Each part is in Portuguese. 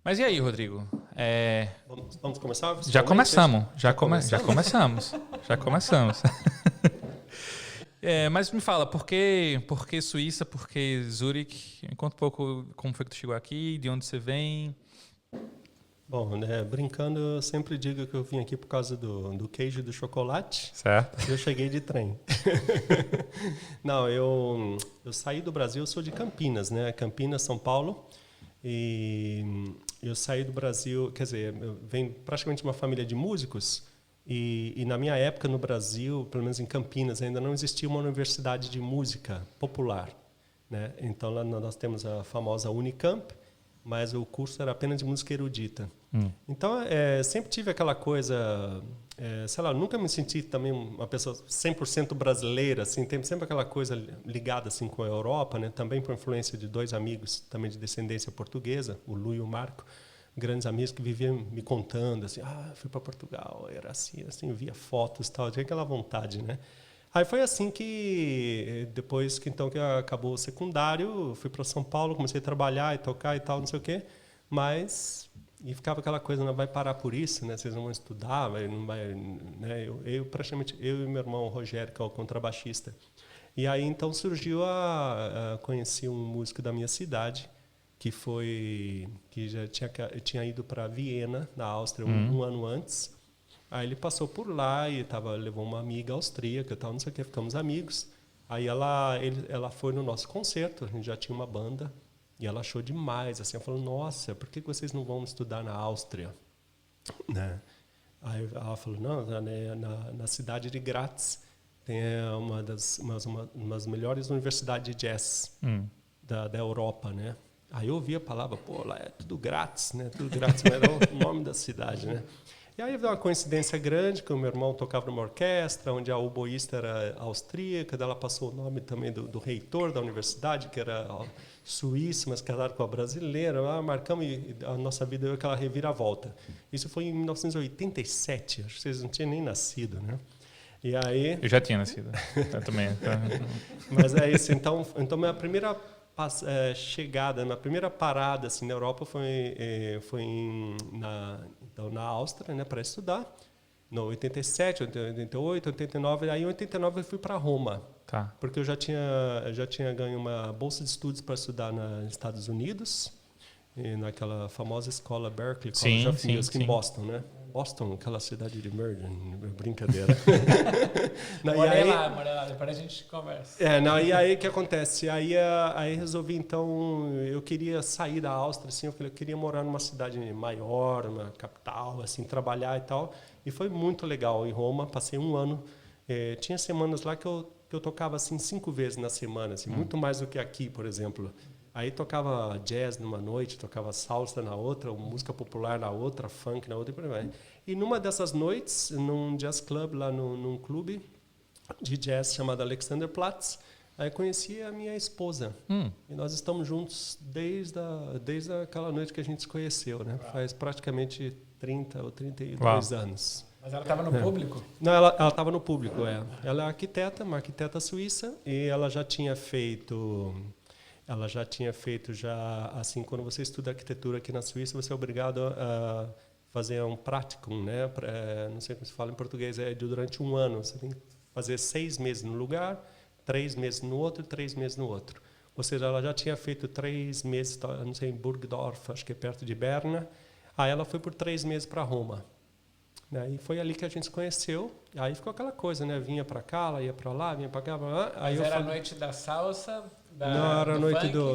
Mas e aí, Rodrigo? Vamos começar? Já começamos. Mas me fala, por que Suíça, por que Zurique? Me conta um pouco como foi que tu chegou aqui, de onde você vem. Bom, né, brincando, eu sempre digo que eu vim aqui por causa do queijo e do chocolate. Certo. E eu cheguei de trem. Não, eu saí do Brasil, eu sou de Campinas, né? Campinas, São Paulo. E eu saí do Brasil, quer dizer, eu venho praticamente de uma família de músicos. E na minha época no Brasil, pelo menos em Campinas, ainda não existia uma universidade de música popular, né? Então lá nós temos a famosa Unicamp, mas o curso era apenas de música erudita. Então, sempre tive aquela coisa, sei lá, nunca me senti também uma pessoa 100% brasileira, assim, tem sempre aquela coisa ligada assim com a Europa, né? Também por influência de dois amigos também de descendência portuguesa, o Lu e o Marco, grandes amigos que viviam me contando assim, fui para Portugal, era assim, via fotos e tal, tinha aquela vontade, né? Aí foi assim que, depois que acabou o secundário, fui para São Paulo, comecei a trabalhar e tocar e tal, não sei o quê, mas... E ficava aquela coisa, não vai parar por isso, né? Vocês não vão estudar, não vai, né? Praticamente, eu e meu irmão Rogério, que é o contrabaixista. E aí, então, surgiu conheci um músico da minha cidade, que já tinha ido para Viena, na Áustria, um ano antes. Aí ele passou por lá e levou uma amiga austríaca e tal, não sei o que, ficamos amigos. Aí ela foi no nosso concerto, a gente já tinha uma banda, e ela achou demais, assim, ela falou, nossa, por que vocês não vão estudar na Áustria? Né? Aí ela falou, não, na cidade de Graz tem uma das melhores universidades de jazz da Europa, né? Aí eu ouvi a palavra, lá é tudo grátis, né? Tudo grátis, mas era o nome da cidade, né? E aí veio uma coincidência grande, que o meu irmão tocava numa orquestra, onde a oboísta era austríaca, ela passou o nome também do reitor da universidade, que era suíço, mas casado com a brasileira. Marcamos e a nossa vida deu aquela reviravolta. Isso foi em 1987, acho que vocês não tinham nem nascido, né? E aí... Eu já tinha nascido, eu também. Mas é isso, então minha primeira chegada, minha primeira parada assim, na Europa foi na Áustria, né, para estudar. No 87, 88, 89, aí em 89 eu fui para Roma. Tá. Porque eu já tinha ganho uma bolsa de estudos para estudar nos Estados Unidos, naquela famosa escola Berklee College of Music em Boston, né? Boston, aquela cidade de Mergen, brincadeira. Morei lá, depois a gente conversa. E aí o que acontece? Aí resolvi, então, eu queria sair da Áustria, assim, eu queria morar numa cidade maior, uma capital, assim, trabalhar e tal. E foi muito legal em Roma, passei um ano. Tinha semanas lá que eu tocava assim 5 vezes na semana, assim, muito mais do que aqui, por exemplo. Aí tocava jazz numa noite, tocava salsa na outra, música popular na outra, funk na outra e por aí vai. E numa dessas noites, num jazz club, lá num clube de jazz chamado Alexanderplatz, aí conheci a minha esposa. E nós estamos juntos desde aquela noite que a gente se conheceu, né? Faz praticamente 30 ou 32 anos. Mas ela estava no público? Não, ela estava no público, Ela é arquiteta, uma arquiteta suíça, e ela já tinha feito assim, quando você estuda arquitetura aqui na Suíça, você é obrigado a fazer um practicum, né? Não sei como se fala em português, durante um ano. Você tem que fazer 6 meses no lugar, 3 meses no outro e 3 meses no outro. Ou seja, ela já tinha feito 3 meses, não sei, em Burgdorf, acho que é perto de Berna. Aí ela foi por 3 meses para Roma. E foi ali que a gente se conheceu. Aí ficou aquela coisa, né? Vinha para cá, ela ia para lá, vinha para cá, para lá. Mas era a noite da salsa? Não,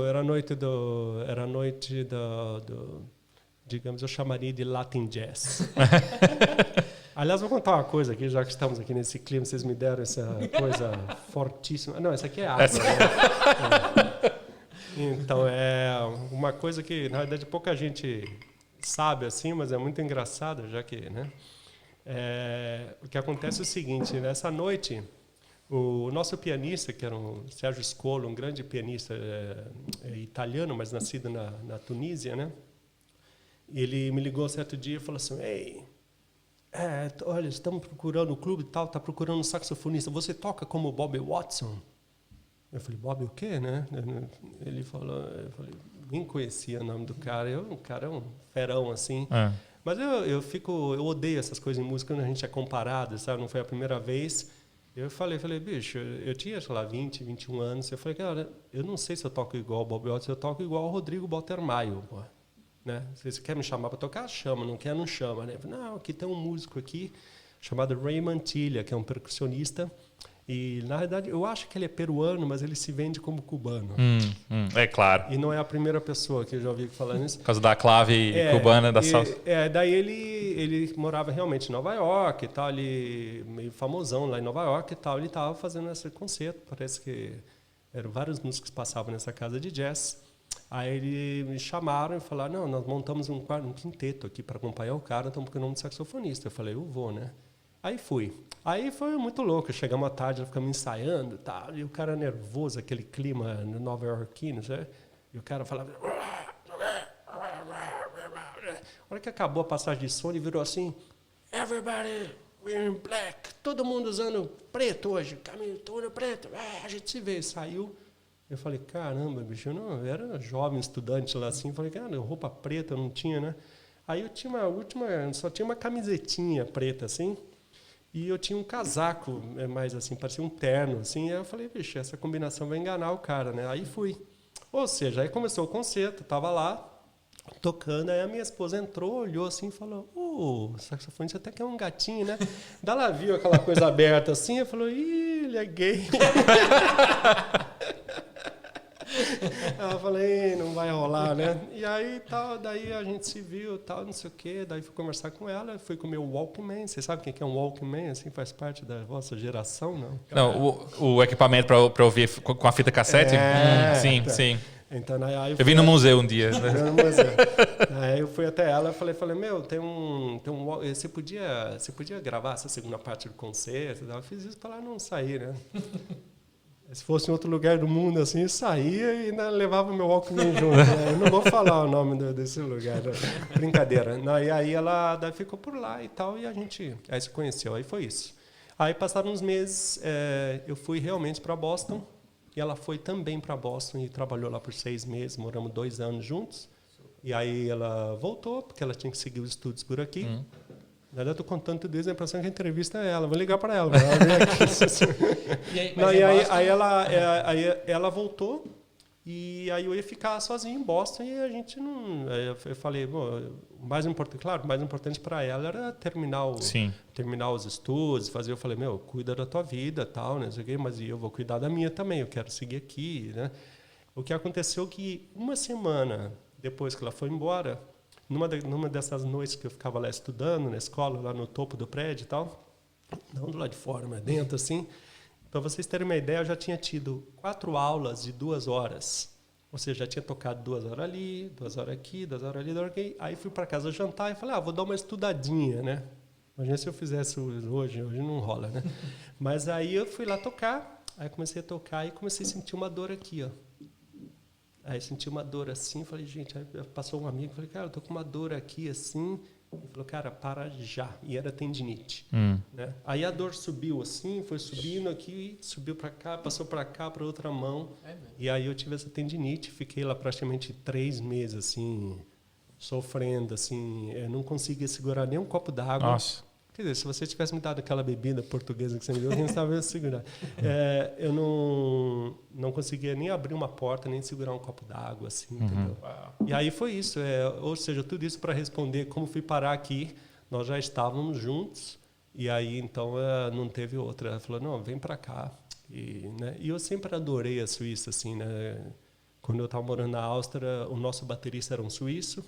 era a noite do, digamos, eu chamaria de Latin Jazz. Aliás, vou contar uma coisa aqui, já que estamos aqui nesse clima, vocês me deram essa coisa fortíssima. Não, essa aqui é água. Né? Então, é uma coisa que, na verdade, pouca gente sabe, assim, mas é muito engraçado, já que, né? O que acontece é o seguinte, nessa noite... O nosso pianista, que era o Sérgio Scolo, um grande pianista italiano, mas nascido na Tunísia, né? Ele me ligou certo dia e falou assim, ei, olha, estamos procurando o clube e tal, está procurando um saxofonista, você toca como o Bobby Watson? Eu falei, Bobby o quê, né? Eu falei, nem conhecia o nome do cara. O cara é um ferão, assim. É. Mas eu odeio essas coisas em música quando a gente é comparado, sabe? Não foi a primeira vez. Eu falei, bicho, eu tinha, sei lá, 20, 21 anos. Eu falei, cara, eu não sei se eu toco igual o Bob Watts, eu toco igual o Rodrigo Bottermaio, pô. Né? Se você quer me chamar para tocar, chama. Não quer, não chama. Né? Não, aqui tem um músico aqui chamado Ray Mantilha, que é um percussionista. E, na verdade, eu acho que ele é peruano, mas ele se vende como cubano. É claro. E não é a primeira pessoa que eu já ouvi falando isso. Por causa da clave cubana da salsa. Daí ele morava realmente em Nova York e tal, ele meio famosão lá em Nova York e tal. Ele estava fazendo esse concerto, parece que eram vários músicos que passavam nessa casa de jazz. Aí eles me chamaram e falaram, não, nós montamos um quinteto aqui para acompanhar o cara, estamos procurando um saxofonista. Eu falei, eu vou, né? Aí fui. Aí foi muito louco. Chegamos à tarde, ficamos ensaiando e o cara nervoso, aquele clima nova iorquino, sabe? E o cara falava... A hora que acabou a passagem de som, ele virou assim... Everybody, we're in black. Todo mundo usando preto hoje. Caminho todo preto. A gente se vê. Saiu. Eu falei, caramba, bicho. Eu era jovem estudante lá assim. Falei, cara, roupa preta eu não tinha, né? Aí eu tinha só tinha uma camisetinha preta assim. E eu tinha um casaco, mais assim, parecia um terno, assim. Aí eu falei, vixe, essa combinação vai enganar o cara, né? Aí fui. Ou seja, aí começou o concerto, tava lá, tocando. Aí a minha esposa entrou, olhou assim e falou, o saxofonista até que é um gatinho, né? Daí ela viu aquela coisa aberta assim e falou, ih, ele é gay. Aí eu falei, não vai rolar, né? E aí, tal, daí a gente se viu, tal, não sei o quê. Daí fui conversar com ela, fui com o meu Walkman. Você sabe o que é um Walkman? Assim, faz parte da vossa geração, não? Não, o equipamento para ouvir com a fita cassete? Sim, tá. sim. Então, aí eu vi no museu um dia. Né? No museu. Aí eu fui até ela e falei, meu, tem um você podia gravar essa segunda parte do concerto? Eu fiz isso para ela não sair, né? Se fosse em outro lugar do mundo, assim, eu saía e ainda levava meu Walkman junto. Né? Eu não vou falar o nome desse lugar. Né? Brincadeira. E aí ela ficou por lá e tal, e a gente aí se conheceu. Aí foi isso. Aí passaram uns meses, eu fui realmente para Boston, e ela foi também para Boston e trabalhou lá por 6 meses, moramos 2 anos juntos. E aí ela voltou, porque ela tinha que seguir os estudos por aqui. Na verdade, eu estou contando tudo isso, a impressão que a entrevista é ela. Vou ligar para ela. Aí ela voltou e aí eu ia ficar sozinho em Boston e a gente não... Eu falei, bom, o mais importante para ela era terminar os estudos, fazer. Eu falei, meu, cuida da tua vida, tal, né, mas eu vou cuidar da minha também. Eu quero seguir aqui, né? O que aconteceu que uma semana depois que ela foi embora, numa dessas noites que eu ficava lá estudando, na escola, lá no topo do prédio e tal, não do lado de fora, mas dentro, assim, para vocês terem uma ideia, eu já tinha tido 4 aulas de 2 horas. Ou seja, já tinha tocado 2 horas ali, 2 horas aqui, 2 horas ali, 2 horas aqui. Aí fui para casa jantar e falei, vou dar uma estudadinha, né? Imagina se eu fizesse hoje não rola, né? Mas aí eu fui lá tocar, aí comecei a tocar e comecei a sentir uma dor aqui, ó. Aí senti uma dor assim, falei, gente, aí passou um amigo, falei, cara, eu tô com uma dor aqui assim. Ele falou, cara, para já. E era tendinite. Né? Aí a dor subiu assim, foi subindo aqui, subiu para cá, passou para cá, para outra mão. E aí eu tive essa tendinite, fiquei lá praticamente 3 meses, assim, sofrendo, assim. Eu não conseguia segurar nem um copo d'água. Nossa. Quer dizer, se você tivesse me dado aquela bebida portuguesa que você me deu, a gente estava segurando. Eu não conseguia nem abrir uma porta, nem segurar um copo d'água, assim, entendeu? E aí foi isso. Ou seja, tudo isso para responder como fui parar aqui. Nós já estávamos juntos, e aí, então, não teve outra. Ela falou, não, vem para cá. Né? E eu sempre adorei a Suíça, assim, né? Quando eu estava morando na Áustria, o nosso baterista era um suíço,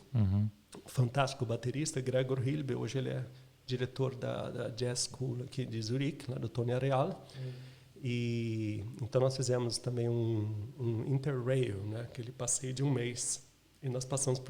fantástico baterista, Gregor Hilbe. Hoje ele é diretor da Jazz School aqui de Zurique, lá do Tony Areal. E então nós fizemos também um Interrail, né, aquele passeio de 1 mês. E nós passamos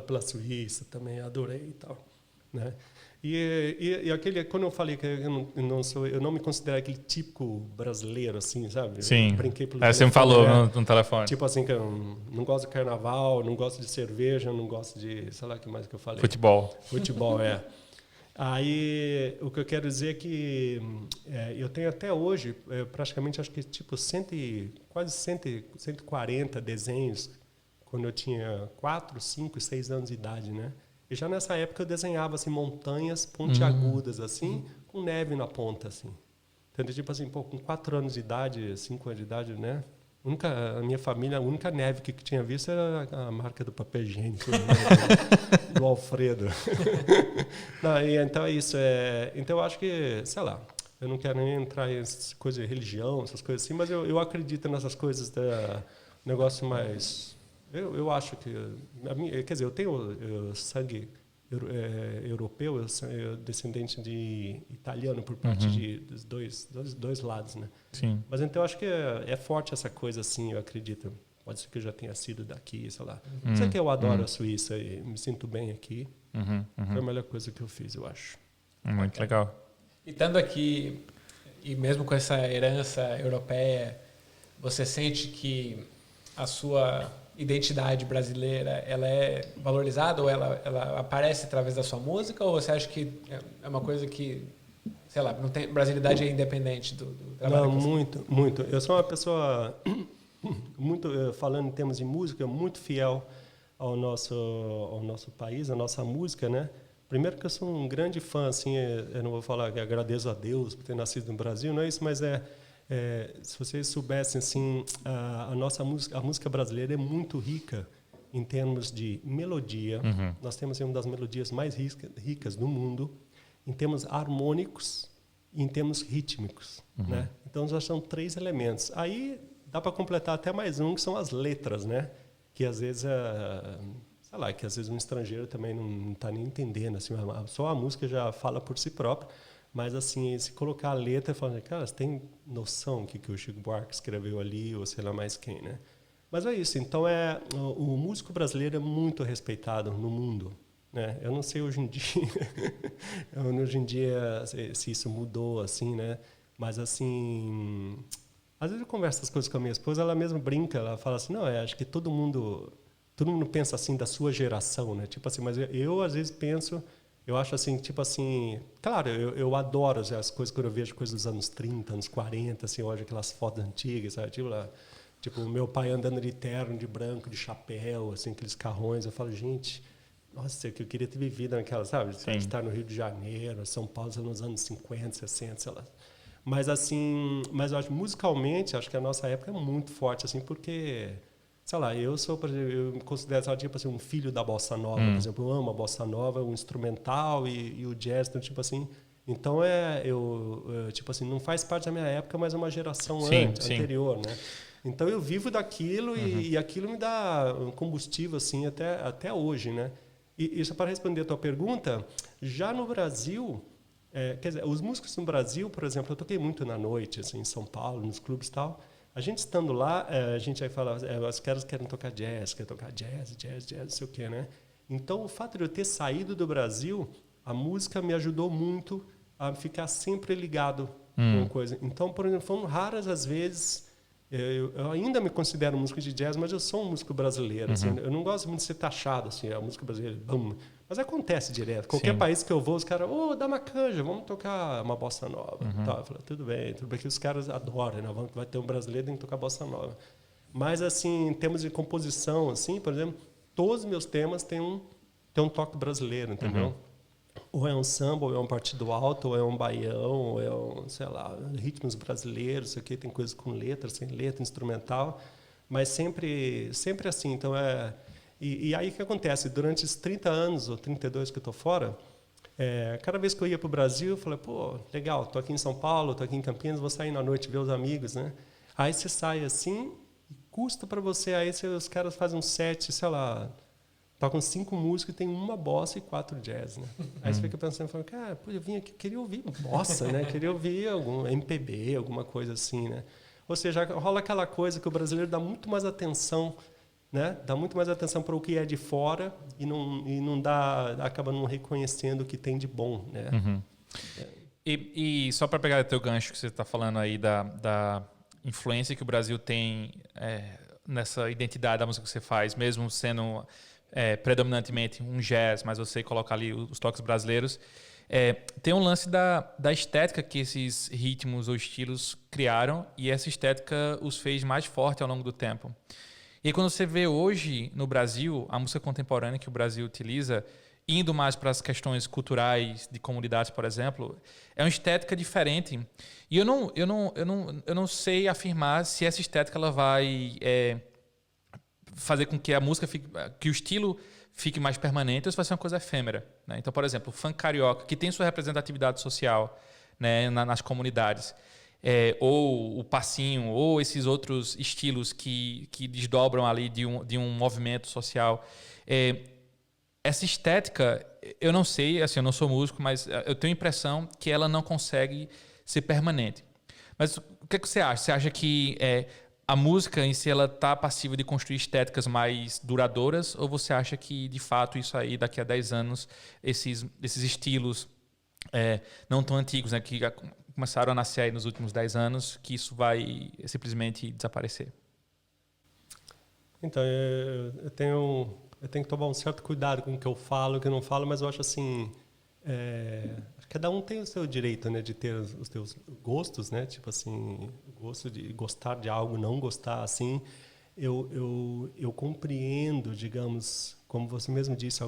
pela Suíça também, adorei e tal, né? E aquele, quando eu falei que eu não me considero aquele típico brasileiro, assim, sabe? Sim. Eu brinquei pelo você me falou no telefone. Tipo assim, que eu não gosto de carnaval, não gosto de cerveja, não gosto de, sei lá, o que mais que eu falei? Futebol, Aí, o que eu quero dizer é que eu tenho até hoje, praticamente, acho que tipo quase 140 desenhos quando eu tinha 4, 5, 6 anos de idade, né? E já nessa época eu desenhava assim montanhas pontiagudas assim, com neve na ponta assim. Então, tipo assim, pô, com 4 anos de idade, 5 anos de idade, né? A minha família, a única neve que tinha visto era a marca do papel higiênico, né? do Alfredo. Não, então é isso. Então eu acho que, sei lá, eu não quero nem entrar em coisas de religião, essas coisas assim, mas eu acredito nessas coisas da negócio mais... Eu acho que... quer dizer, eu tenho sangue europeu, eu sou descendente de italiano por parte dos dois lados, né? Sim. Mas então eu acho que é forte essa coisa assim, eu acredito. Pode ser que eu já tenha sido daqui, sei lá. Sei que eu adoro a Suíça e me sinto bem aqui. Foi a melhor coisa que eu fiz, eu acho. Muito legal. E estando aqui, e mesmo com essa herança europeia, você sente que a sua identidade brasileira, ela é valorizada ou ela aparece através da sua música, ou você acha que é uma coisa que, sei lá, não tem, brasilidade é independente do trabalho? Não, muito. Eu sou uma pessoa muito, falando em termos de música, muito fiel ao nosso país, à nossa música, né? Primeiro que eu sou um grande fã, assim, eu não vou falar que agradeço a Deus por ter nascido no Brasil, não é isso, mas se vocês soubessem, assim, a nossa música, a música brasileira é muito rica em termos de melodia. Nós temos uma das melodias mais ricas do mundo, em termos harmônicos e em termos rítmicos, né? Então, já são 3 elementos. Aí dá para completar até mais um, que são as letras, né? Que às vezes sei lá, que às vezes um estrangeiro também não está nem entendendo, assim, só a música já fala por si própria. Mas, assim, se colocar a letra e falar, cara, você tem noção do que o Chico Buarque escreveu ali, ou sei lá mais quem, né? Mas é isso. Então, o músico brasileiro é muito respeitado no mundo, né? Eu não sei hoje em dia, se isso mudou, assim, né? Mas, assim, às vezes eu converso essas coisas com a minha esposa, ela mesma brinca, ela fala assim, não, acho que todo mundo pensa assim da sua geração, né? Tipo assim, mas eu às vezes penso... Eu acho assim, tipo assim, claro, eu adoro as coisas, quando eu vejo coisas dos anos 30, anos 40, assim, eu olho aquelas fotos antigas, sabe? Tipo meu pai andando de terno, de branco, de chapéu, assim, aqueles carrões, eu falo, gente, nossa, que eu queria ter vivido naquela, sabe? Sim. Estar no Rio de Janeiro, São Paulo, nos anos 50, 60, sei lá. Mas assim, eu acho, musicalmente, acho que a nossa época é muito forte, assim, porque... Sei lá, eu me considero tipo assim, um filho da bossa nova, por exemplo, eu amo a bossa nova, o instrumental e o jazz, então, tipo assim, então tipo assim, não faz parte da minha época, mas é uma geração anterior, né? Então eu vivo daquilo e aquilo me dá um combustível assim até hoje, né? E isso para responder a tua pergunta, já no Brasil, quer dizer, os músicos no Brasil, por exemplo, eu toquei muito na noite, assim, em São Paulo, nos clubes e tal. A gente estando lá, a gente aí fala, os caras querem tocar jazz, não sei o quê, né? Então, o fato de eu ter saído do Brasil, a música me ajudou muito a ficar sempre ligado com uma coisa. Então, por exemplo, foram raras as vezes... Eu ainda me considero músico de jazz, mas eu sou um músico brasileiro. Assim, eu não gosto muito de ser taxado, assim, a música brasileira, bum. Mas acontece direto. Qualquer país que eu vou, os caras, dá uma canja, vamos tocar uma bossa nova. Tá, eu falo, tudo bem, que os caras adoram, né? Vai ter um brasileiro, tem que tocar bossa nova. Mas, assim, em termos de composição, assim, por exemplo, todos os meus temas têm um toque brasileiro, entendeu? Ou é um samba, ou é um partido alto, ou é um baião, ou é um, sei lá, ritmos brasileiros, isso aqui tem coisas com letra, sem letra, instrumental, mas sempre assim. Então, e aí o que acontece? Durante esses 30 anos, ou 32 que eu estou fora, cada vez que eu ia para o Brasil, eu falei, pô, legal, estou aqui em São Paulo, estou aqui em Campinas, vou sair na noite ver os amigos, né? Aí você sai assim, e custa para você, aí os caras fazem um set, sei lá, tocam 5 músicos e tem uma bossa e 4 jazz, né? Aí você fica pensando, cara, pô, eu vim aqui, queria ouvir bossa, né? Queria ouvir algum MPB, alguma coisa assim, né? Ou seja, rola aquela coisa que o brasileiro dá muito mais atenção, né? Dá muito mais atenção para o que é de fora e não acaba não reconhecendo o que tem de bom, né? E só para pegar o teu gancho que você está falando aí da influência que o Brasil tem nessa identidade da música que você faz, mesmo sendo predominantemente um jazz, mas você coloca ali os toques brasileiros. Tem um lance da estética que esses ritmos ou estilos criaram, e essa estética os fez mais forte ao longo do tempo. E aí, quando você vê hoje no Brasil, a música contemporânea que o Brasil utiliza, indo mais para as questões culturais de comunidades, por exemplo, é uma estética diferente. E eu não sei afirmar se essa estética ela vai fazer com que a música que o estilo fique mais permanente ou se vai ser uma coisa efêmera, né? Então, por exemplo, o funk carioca, que tem sua representatividade social, né, nas comunidades, ou o passinho, ou esses outros estilos que desdobram ali de um movimento social. Essa estética, eu não sei, assim, eu não sou músico, mas eu tenho a impressão que ela não consegue ser permanente. Mas o que você acha? Você acha que a música em si ela está passiva de construir estéticas mais duradouras, ou você acha que, de fato, isso aí, daqui a 10 anos, esses estilos não tão antigos, né, que começaram a nascer aí nos últimos 10 anos, que isso vai simplesmente desaparecer? Então, eu tenho que tomar um certo cuidado com o que eu falo, o que eu não falo, mas eu acho assim, cada um tem o seu direito, né, de ter os seus gostos, né, tipo assim, gosto de gostar de algo, não gostar, assim. Eu compreendo, digamos, como você mesmo disse,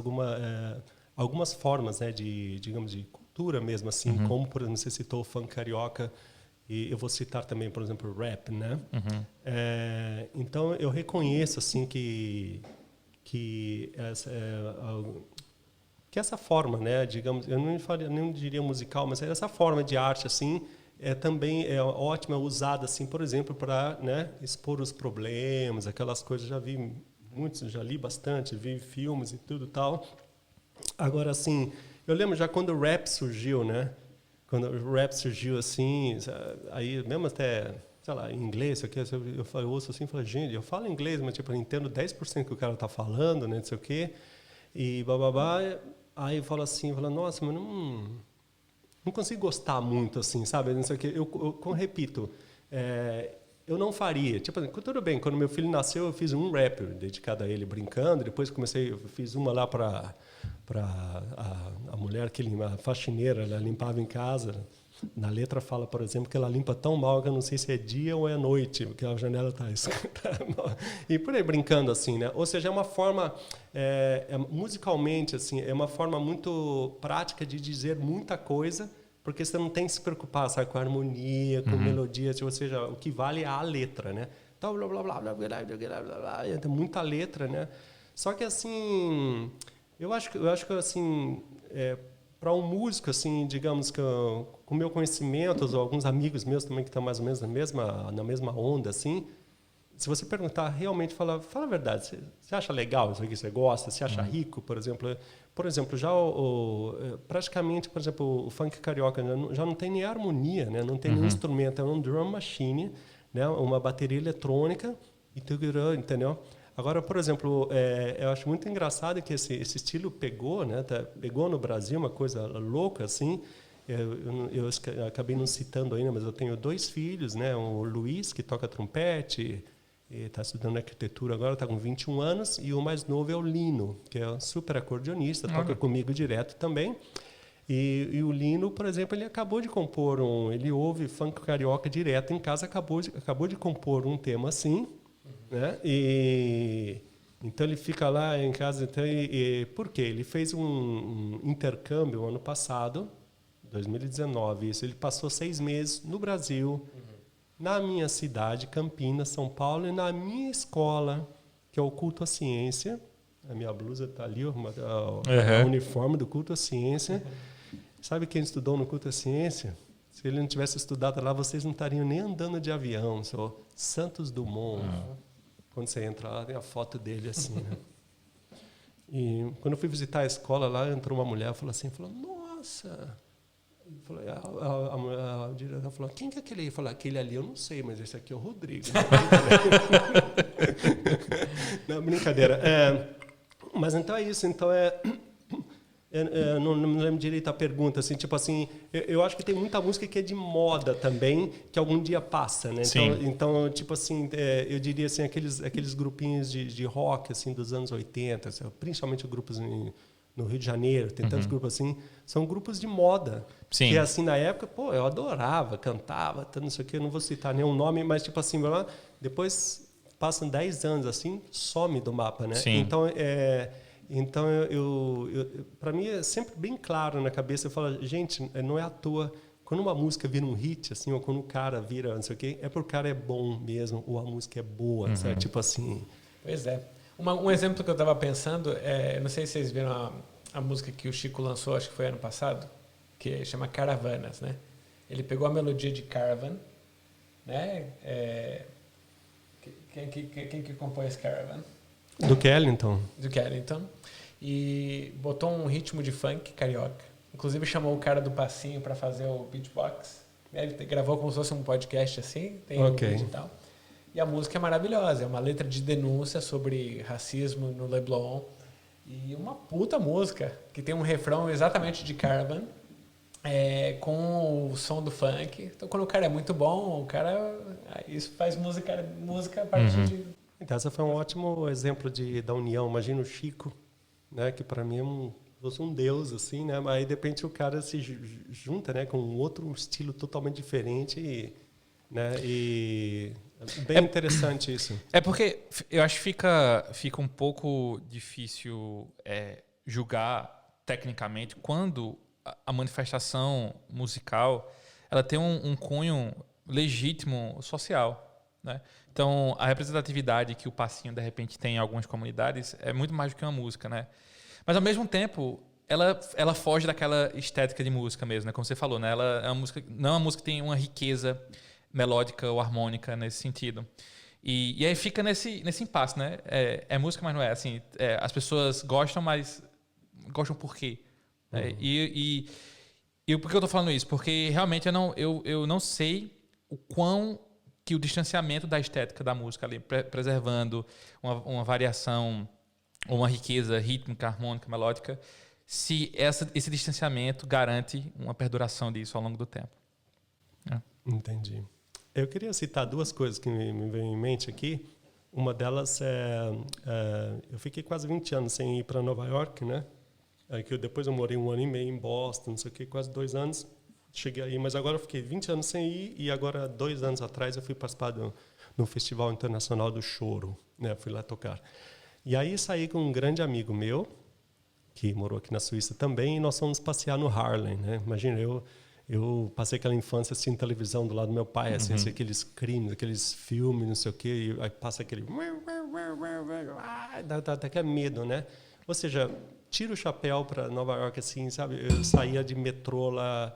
algumas formas, né, digamos, de cultura mesmo, assim, como, por exemplo, você citou o funk carioca, e eu vou citar também, por exemplo, o rap, né? Então, eu reconheço, assim, que essa forma, né, digamos, eu não diria musical, mas essa forma de arte, assim, também é ótima, usada, assim, por exemplo, para, né, expor os problemas, aquelas coisas. Já vi muitos, já li bastante, vi filmes e tudo tal. Agora, assim, eu lembro já quando o rap surgiu, né? Quando o rap surgiu, assim, aí mesmo até, sei lá, em inglês, eu ouço assim e falo, gente, eu falo inglês, mas tipo, eu entendo 10% que o cara tá falando, né, não sei o quê, e bababá. Aí eu falo assim, nossa, mas não consigo gostar muito, assim, sabe? Não sei o quê. Eu repito, eu não faria. Tipo, tudo bem, quando meu filho nasceu, eu fiz um rap dedicado a ele, brincando. Depois eu fiz uma lá para a mulher, a faxineira, ela limpava em casa. Na letra fala, por exemplo, que ela limpa tão mal que eu não sei se é dia ou é noite, porque a janela está escura. E por aí, brincando assim, né? Ou seja, é uma forma, musicalmente, assim, é uma forma muito prática de dizer muita coisa, porque você não tem que se preocupar, sabe, com a harmonia, com melodia, ou seja, o que vale é a letra, né? Então, blá, blá, blá, blá, blá, blá, blá, blá, blá, tem muita letra, né? Só que, assim, eu acho que assim, para um músico, assim, digamos que com meu conhecimento, ou alguns amigos meus também que estão mais ou menos na mesma onda, assim, se você perguntar, realmente fala a verdade, você acha legal isso aqui, você gosta, você acha rico, por exemplo, já praticamente, por exemplo, o funk carioca já não tem nem harmonia, né? Não tem nenhum instrumento, é um drum machine, né? Uma bateria eletrônica, entendeu? Agora, por exemplo, eu acho muito engraçado que esse estilo pegou, né? Pegou no Brasil, uma coisa louca, assim. Eu acabei não citando ainda, mas eu tenho 2 filhos, né? O Luiz, que toca trompete, está estudando arquitetura agora, está com 21 anos, e o mais novo é o Lino, que é super acordeonista, toca comigo direto também. E o Lino, por exemplo, ele acabou de compor ele ouve funk carioca direto em casa, acabou de compor um tema assim, né? E então ele fica lá em casa. Então, por quê? Ele fez um intercâmbio ano passado, 2019. Isso, ele passou 6 meses no Brasil, na minha cidade, Campinas, São Paulo, e na minha escola, que é o Culto à Ciência. A minha blusa está ali, o uniforme do Culto à Ciência. Sabe quem estudou no Culto à Ciência? Se ele não tivesse estudado lá, vocês não estariam nem andando de avião. Sou Santos Dumont. Quando você entra lá, tem a foto dele assim, né? E quando eu fui visitar a escola lá, entrou uma mulher, falou: nossa. A diretora falou: quem que é aquele aí? Falou: aquele ali eu não sei, mas esse aqui é o Rodrigo. Não, brincadeira. Mas então é isso. Então não me lembro direito a pergunta, assim, tipo assim, eu acho que tem muita música que é de moda também, que algum dia passa, né? Então tipo assim, eu diria assim, aqueles grupinhos de rock, assim, dos anos 80, assim, principalmente grupos no Rio de Janeiro, tem tantos grupos assim, são grupos de moda. Sim. Que assim, na época, pô, eu adorava, cantava, não sei o que, eu não vou citar nenhum nome, mas tipo assim, depois passam 10 anos assim, some do mapa, né? Sim. Então para mim é sempre bem claro na cabeça. Eu falo, gente, não é à toa. Quando uma música vira um hit, assim, ou quando o cara vira não sei o quê, é porque o cara é bom mesmo, ou a música é boa, sabe? Tipo assim... Pois é. Um exemplo que eu estava pensando, não sei se vocês viram a música que o Chico lançou, acho que foi ano passado, que chama Caravanas, né? Ele pegou a melodia de Caravan, né? Quem que compõe esse Caravan? Do Ellington. Do Ellington. E botou um ritmo de funk carioca. Inclusive chamou o cara do passinho para fazer o beatbox. Ele gravou como se fosse um podcast assim, tem um vídeo e tal. E a música é maravilhosa, é uma letra de denúncia sobre racismo no Leblon. E uma puta música, que tem um refrão exatamente de Caravan, com o som do funk. Então, quando o cara é muito bom, isso faz música a partir de... Então, esse foi um ótimo exemplo da união. Imagina o Chico, né, que para mim fosse um deus, assim, né? Mas aí, de repente, o cara se junta, né, com um outro estilo totalmente diferente, né? E bem interessante isso. É porque eu acho que fica um pouco difícil julgar tecnicamente quando a manifestação musical ela tem um cunho legítimo social, né? Então, a representatividade que o passinho, de repente, tem em algumas comunidades é muito mais do que uma música, né? Mas, ao mesmo tempo, ela foge daquela estética de música mesmo, né? Como você falou, né? Ela é uma música, não é uma música que tem uma riqueza melódica ou harmônica nesse sentido. E aí fica nesse impasse, né? É música, mas não é. Assim, as pessoas gostam, mas gostam por quê? E por que eu estou falando isso? Porque realmente eu não sei o quão que o distanciamento da estética da música ali, preservando uma variação ou uma riqueza rítmica, harmônica, melódica, se esse distanciamento garante uma perduração disso ao longo do tempo. Entendi. Eu queria citar duas coisas que me vêm em mente aqui. Uma delas eu fiquei quase 20 anos sem ir para Nova York, né? Depois eu morei 1 ano e meio em Boston, não sei o quê, quase 2 anos. Cheguei aí, mas agora eu fiquei 20 anos sem ir e agora, 2 anos atrás, eu fui participar do Festival Internacional do Choro, né? Fui lá tocar. E aí saí com um grande amigo meu, que morou aqui na Suíça também, e nós fomos passear no Harlem, né? Imagina, eu passei aquela infância assistindo televisão do lado do meu pai, assim, aqueles crimes, aqueles filmes, não sei o quê, e aí passa aquele... dá até medo, né? Ou seja, tiro o chapéu para Nova York, assim, sabe? Eu saía de metrô lá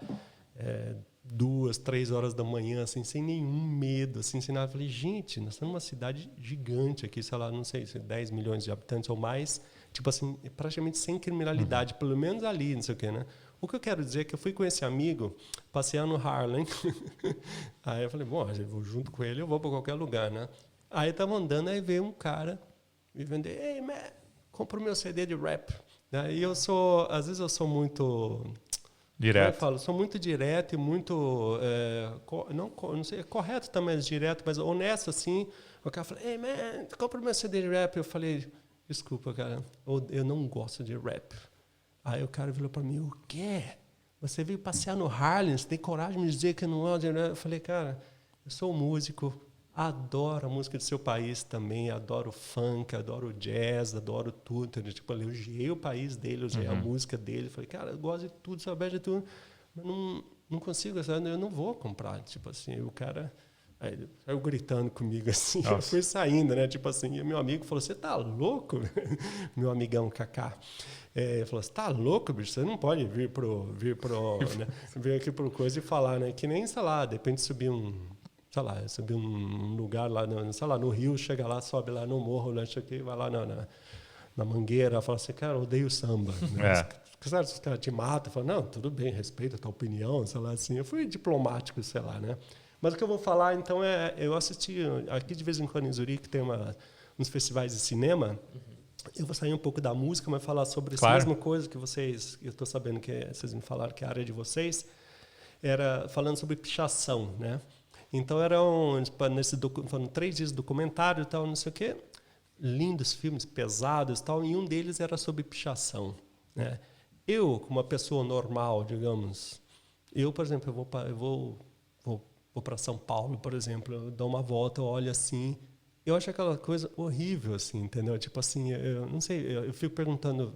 2, 3 horas da manhã, assim, sem nenhum medo, assim, sem nada. Eu falei, gente, nós estamos numa cidade gigante aqui, sei lá, não sei, 10 milhões de habitantes ou mais, tipo assim, praticamente sem criminalidade, pelo menos ali, não sei o quê, né? O que eu quero dizer é que eu fui com esse amigo passear no Harlem. Aí eu falei, bom, eu vou junto com ele, eu vou para qualquer lugar, né? Aí estava andando, aí veio um cara me vender, ei, man, compra o meu CD de rap. E às vezes eu sou muito... Direto. Eu falo, sou muito direto e muito, não sei, correto também, mas direto, mas honesto, assim. O cara falou, ei, man, compra o meu CD de rap. Eu falei, desculpa, cara, eu não gosto de rap. Aí o cara virou para mim, o quê? Você veio passear no Harlem, você tem coragem de me dizer que não gosta de rap? Eu falei, cara, eu sou músico, adoro a música do seu país também, adoro funk, adoro jazz, adoro tudo. Tipo, eu elogiei o país dele, elogiei a música dele. Falei, cara, eu gosto de tudo, sabe de tudo, mas não consigo, sabe? Eu não vou comprar. Tipo assim, o cara aí saiu gritando comigo assim. Nossa. Eu fui saindo, né? Tipo assim, e meu amigo falou, você tá louco? Meu amigão Kaká. Ele falou, você tá louco, bicho? Você não pode vir né? Vir aqui pro coisa e falar, né? Que nem, sei lá, de repente subir um lugar lá, no Rio, chega lá, sobe lá no morro, né, vai lá na Mangueira, fala assim, cara, eu odeio samba. Né? Os caras te matam, fala, não, tudo bem, respeito a tua opinião, sei lá, assim. Eu fui diplomático, sei lá, né? Mas o que eu vou falar, então, eu assisti, aqui de vez em quando em Zurique tem uns festivais de cinema, eu vou sair um pouco da música, mas falar sobre essa mesma coisa que vocês, eu estou sabendo que vocês me falaram que é a área de vocês, era falando sobre pichação, né? Então, foram 3 dias de documentário e tal, não sei o quê. Lindos filmes, pesados e tal. E um deles era sobre pichação. Né? Eu, como uma pessoa normal, digamos... por exemplo, eu vou para São Paulo, por exemplo. Eu dou uma volta, eu olho assim... eu acho aquela coisa horrível, assim, entendeu? Tipo assim, eu não sei, eu fico perguntando,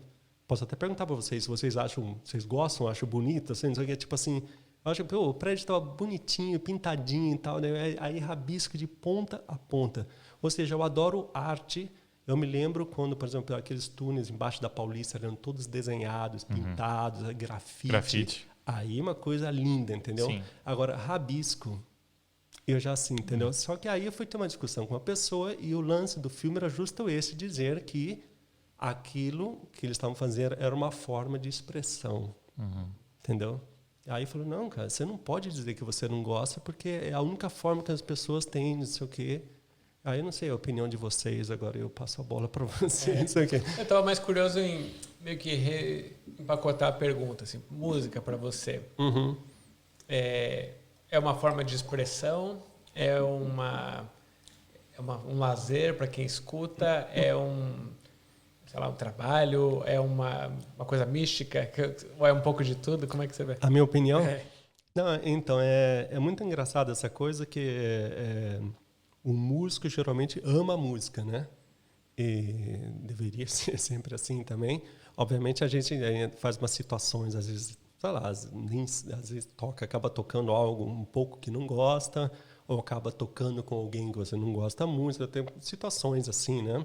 posso até perguntar para vocês se vocês acham, vocês gostam, acham bonito, assim, não sei o que, tipo assim, eu acho que o prédio estava bonitinho, pintadinho e tal, né? Aí rabisco de ponta a ponta. Ou seja, eu adoro arte. Eu me lembro quando, por exemplo, aqueles túneis embaixo da Paulista eram todos desenhados, pintados, grafite. Aí uma coisa linda, entendeu? Sim. Agora, rabisco, eu já assim, entendeu? Só que aí eu fui ter uma discussão com uma pessoa e o lance do filme era justo esse, dizer que aquilo que eles estavam fazendo era uma forma de expressão, entendeu? Aí falou, não, cara, você não pode dizer que você não gosta porque é a única forma que as pessoas têm, não sei o quê. Aí eu não sei a opinião de vocês, agora eu passo a bola para vocês. Eu estava mais curioso em meio que empacotar a pergunta, assim, música para você. É uma forma de expressão? É um lazer para quem escuta? É sei lá, um trabalho? É uma coisa mística? Ou é um pouco de tudo? Como é que você vê? A minha opinião? Não, então, é muito engraçado essa coisa que o músico geralmente ama a música, né? E deveria ser sempre assim também. Obviamente, a gente faz umas situações, às vezes, sei lá, às vezes acaba tocando algo um pouco que não gosta, ou acaba tocando com alguém que você não gosta muito. Tem situações assim, né?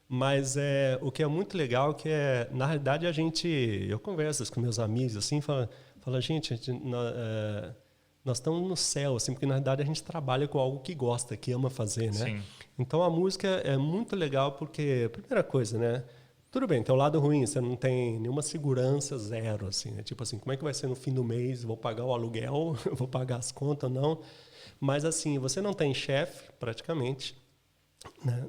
Mas o que é muito legal que na realidade, eu converso com meus amigos assim, fala gente, nós estamos no céu, assim, porque na verdade a gente trabalha com algo que gosta, que ama fazer, né? Sim. Então a música é muito legal porque, primeira coisa, né? Tudo bem, tem o lado ruim, você não tem nenhuma segurança, zero, assim, né? Tipo assim, como é que vai ser no fim do mês? Vou pagar o aluguel, vou pagar as contas, não? Mas assim, você não tem chefe, praticamente, né?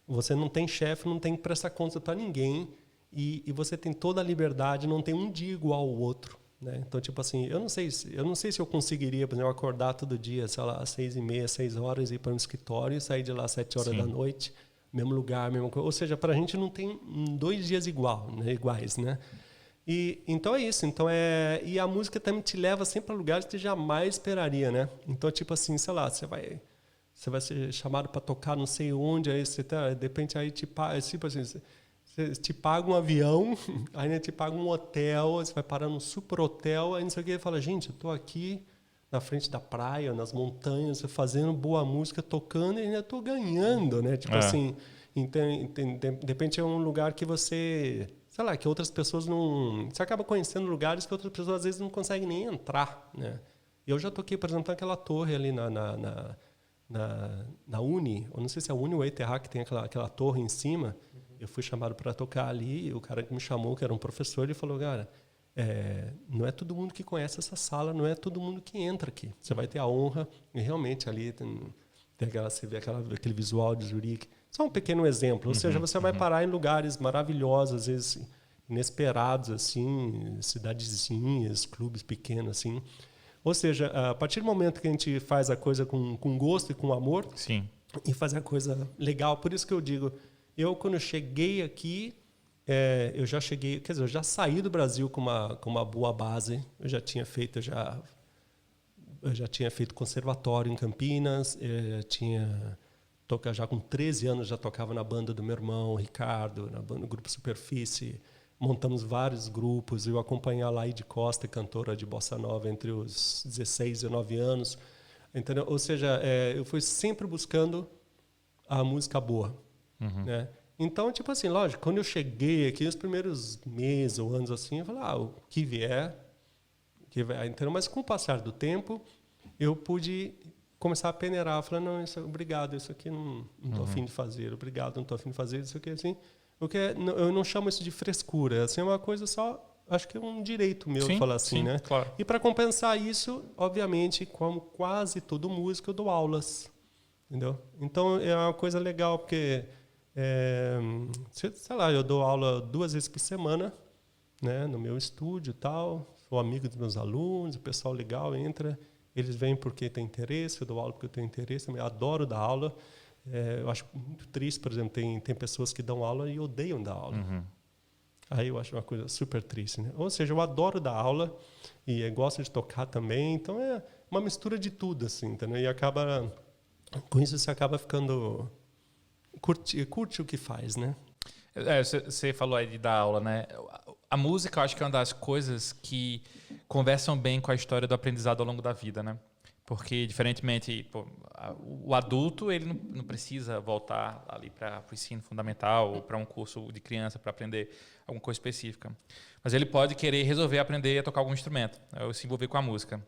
Você não tem chefe, não tem que prestar conta para ninguém e você tem toda a liberdade, não tem um dia igual ao outro. Né? Então, tipo assim, eu não sei se eu conseguiria, por exemplo, acordar todo dia, sei lá, às 6h30, 6 horas, ir para um escritório e sair de lá às 7 horas da noite, mesmo lugar, mesma coisa. Ou seja, para a gente não tem 2 dias iguais, né? E então é isso. Então e a música também te leva sempre a lugares que você jamais esperaria, né? Então, tipo assim, sei lá, você vai ser chamado para tocar não sei onde, aí você de repente aí tipo assim, você te paga um avião, aí te paga um hotel, você vai parar num super hotel, aí não sei o que, e fala, gente, eu estou aqui na frente da praia, nas montanhas, fazendo boa música, tocando e ainda estou ganhando, né? Tipo assim, então, de repente é um lugar que você, sei lá, que outras pessoas não... Você acaba conhecendo lugares que outras pessoas às vezes não conseguem nem entrar, né? Eu já toquei, por exemplo, naquela torre ali na Uni, eu não sei se é a Uni ou a ETH que tem aquela torre em cima. Eu fui chamado para tocar ali e o cara que me chamou, que era um professor, ele falou, cara, não é todo mundo que conhece essa sala, não é todo mundo que entra aqui. Você vai ter a honra, e realmente ali você vê aquele visual de Zurique. Só um pequeno exemplo, ou seja, você vai parar em lugares maravilhosos, às vezes inesperados, assim, cidadezinhas, clubes pequenos, assim. Ou seja, a partir do momento que a gente faz a coisa com gosto e com amor, Sim. e fazer a coisa legal, por isso que eu digo, quando eu cheguei aqui, eu já saí do Brasil com uma boa base. Eu já tinha feito conservatório em Campinas, já com 13 anos já tocava na banda do meu irmão, Ricardo, no Grupo Superfície. Montamos vários grupos, eu acompanhei a Laide Costa, cantora de bossa nova, entre os 16 e 19 anos. Entendeu? Ou seja, eu fui sempre buscando a música boa. Né? Então, tipo assim, lógico, quando eu cheguei aqui, nos primeiros meses ou anos assim, eu falei, o que vier. Então, mas com o passar do tempo, eu pude começar a peneirar, falar, não, obrigado, isso aqui não estou afim de fazer, obrigado, não estou afim de fazer, isso aqui assim. Eu não chamo isso de frescura, assim, é uma coisa só, acho que é um direito meu falar assim, né? Claro. E para compensar isso, obviamente, como quase todo músico, eu dou aulas, entendeu? Então, é uma coisa legal, porque... sei lá, eu dou aula 2 vezes por semana, né, no meu estúdio e tal, sou amigo dos meus alunos, o pessoal legal entra, eles vêm porque tem interesse, eu dou aula porque eu tenho interesse, eu adoro dar aula. Eu acho muito triste, por exemplo, tem pessoas que dão aula e odeiam dar aula. Aí eu acho uma coisa super triste, né? Ou seja, eu adoro dar aula e gosto de tocar também, então é uma mistura de tudo, assim, entendeu? E acaba com isso você acaba ficando... Curte o que faz, né? Você falou aí de dar aula, né? A música, eu acho que é uma das coisas que conversam bem com a história do aprendizado ao longo da vida, né? Porque, diferentemente, o adulto, ele não precisa voltar ali para o ensino fundamental ou para um curso de criança para aprender alguma coisa específica. Mas ele pode querer resolver aprender a tocar algum instrumento, ou se envolver com a música.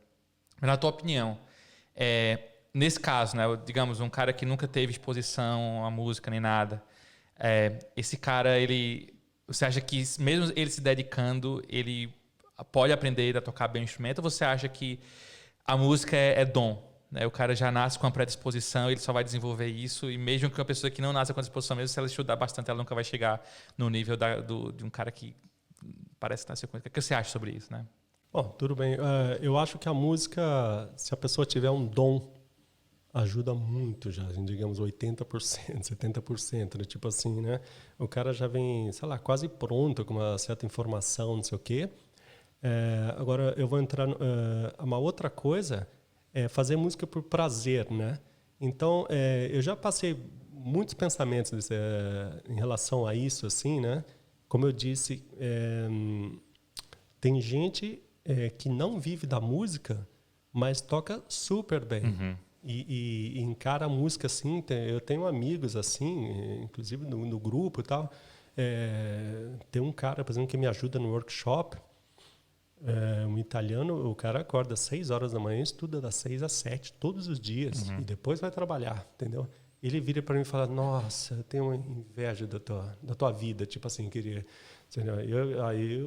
Mas, na tua opinião, nesse caso, né, digamos, um cara que nunca teve exposição à música nem nada, esse cara, você acha que mesmo ele se dedicando, ele pode aprender a tocar bem o instrumento, ou você acha que a música é dom, né? O cara já nasce com uma predisposição, ele só vai desenvolver isso, e mesmo que uma pessoa que não nasce com a disposição, mesmo se ela estudar bastante, ela nunca vai chegar no nível de um cara que parece nascer com isso. O que você acha sobre isso, né? Bom, tudo bem. Eu acho que a música, se a pessoa tiver um dom, ajuda muito já, digamos 80%, 70%, né? Tipo assim, né? O cara já vem, sei lá, quase pronto, com uma certa informação, não sei o quê. Agora, eu vou entrar... uma outra coisa é fazer música por prazer, né? Então, eu já passei muitos pensamentos em relação a isso, assim, né? Como eu disse, tem gente que não vive da música, mas toca super bem. Uhum. E encara a música assim. Eu tenho amigos assim, inclusive no grupo e tal. Tem um cara, por exemplo, que me ajuda no workshop, um italiano. O cara acorda às 6 horas da manhã, estuda das 6 às 7 todos os dias, e depois vai trabalhar, entendeu? Ele vira para mim e fala: nossa, eu tenho inveja da tua vida, tipo assim, queria... Aí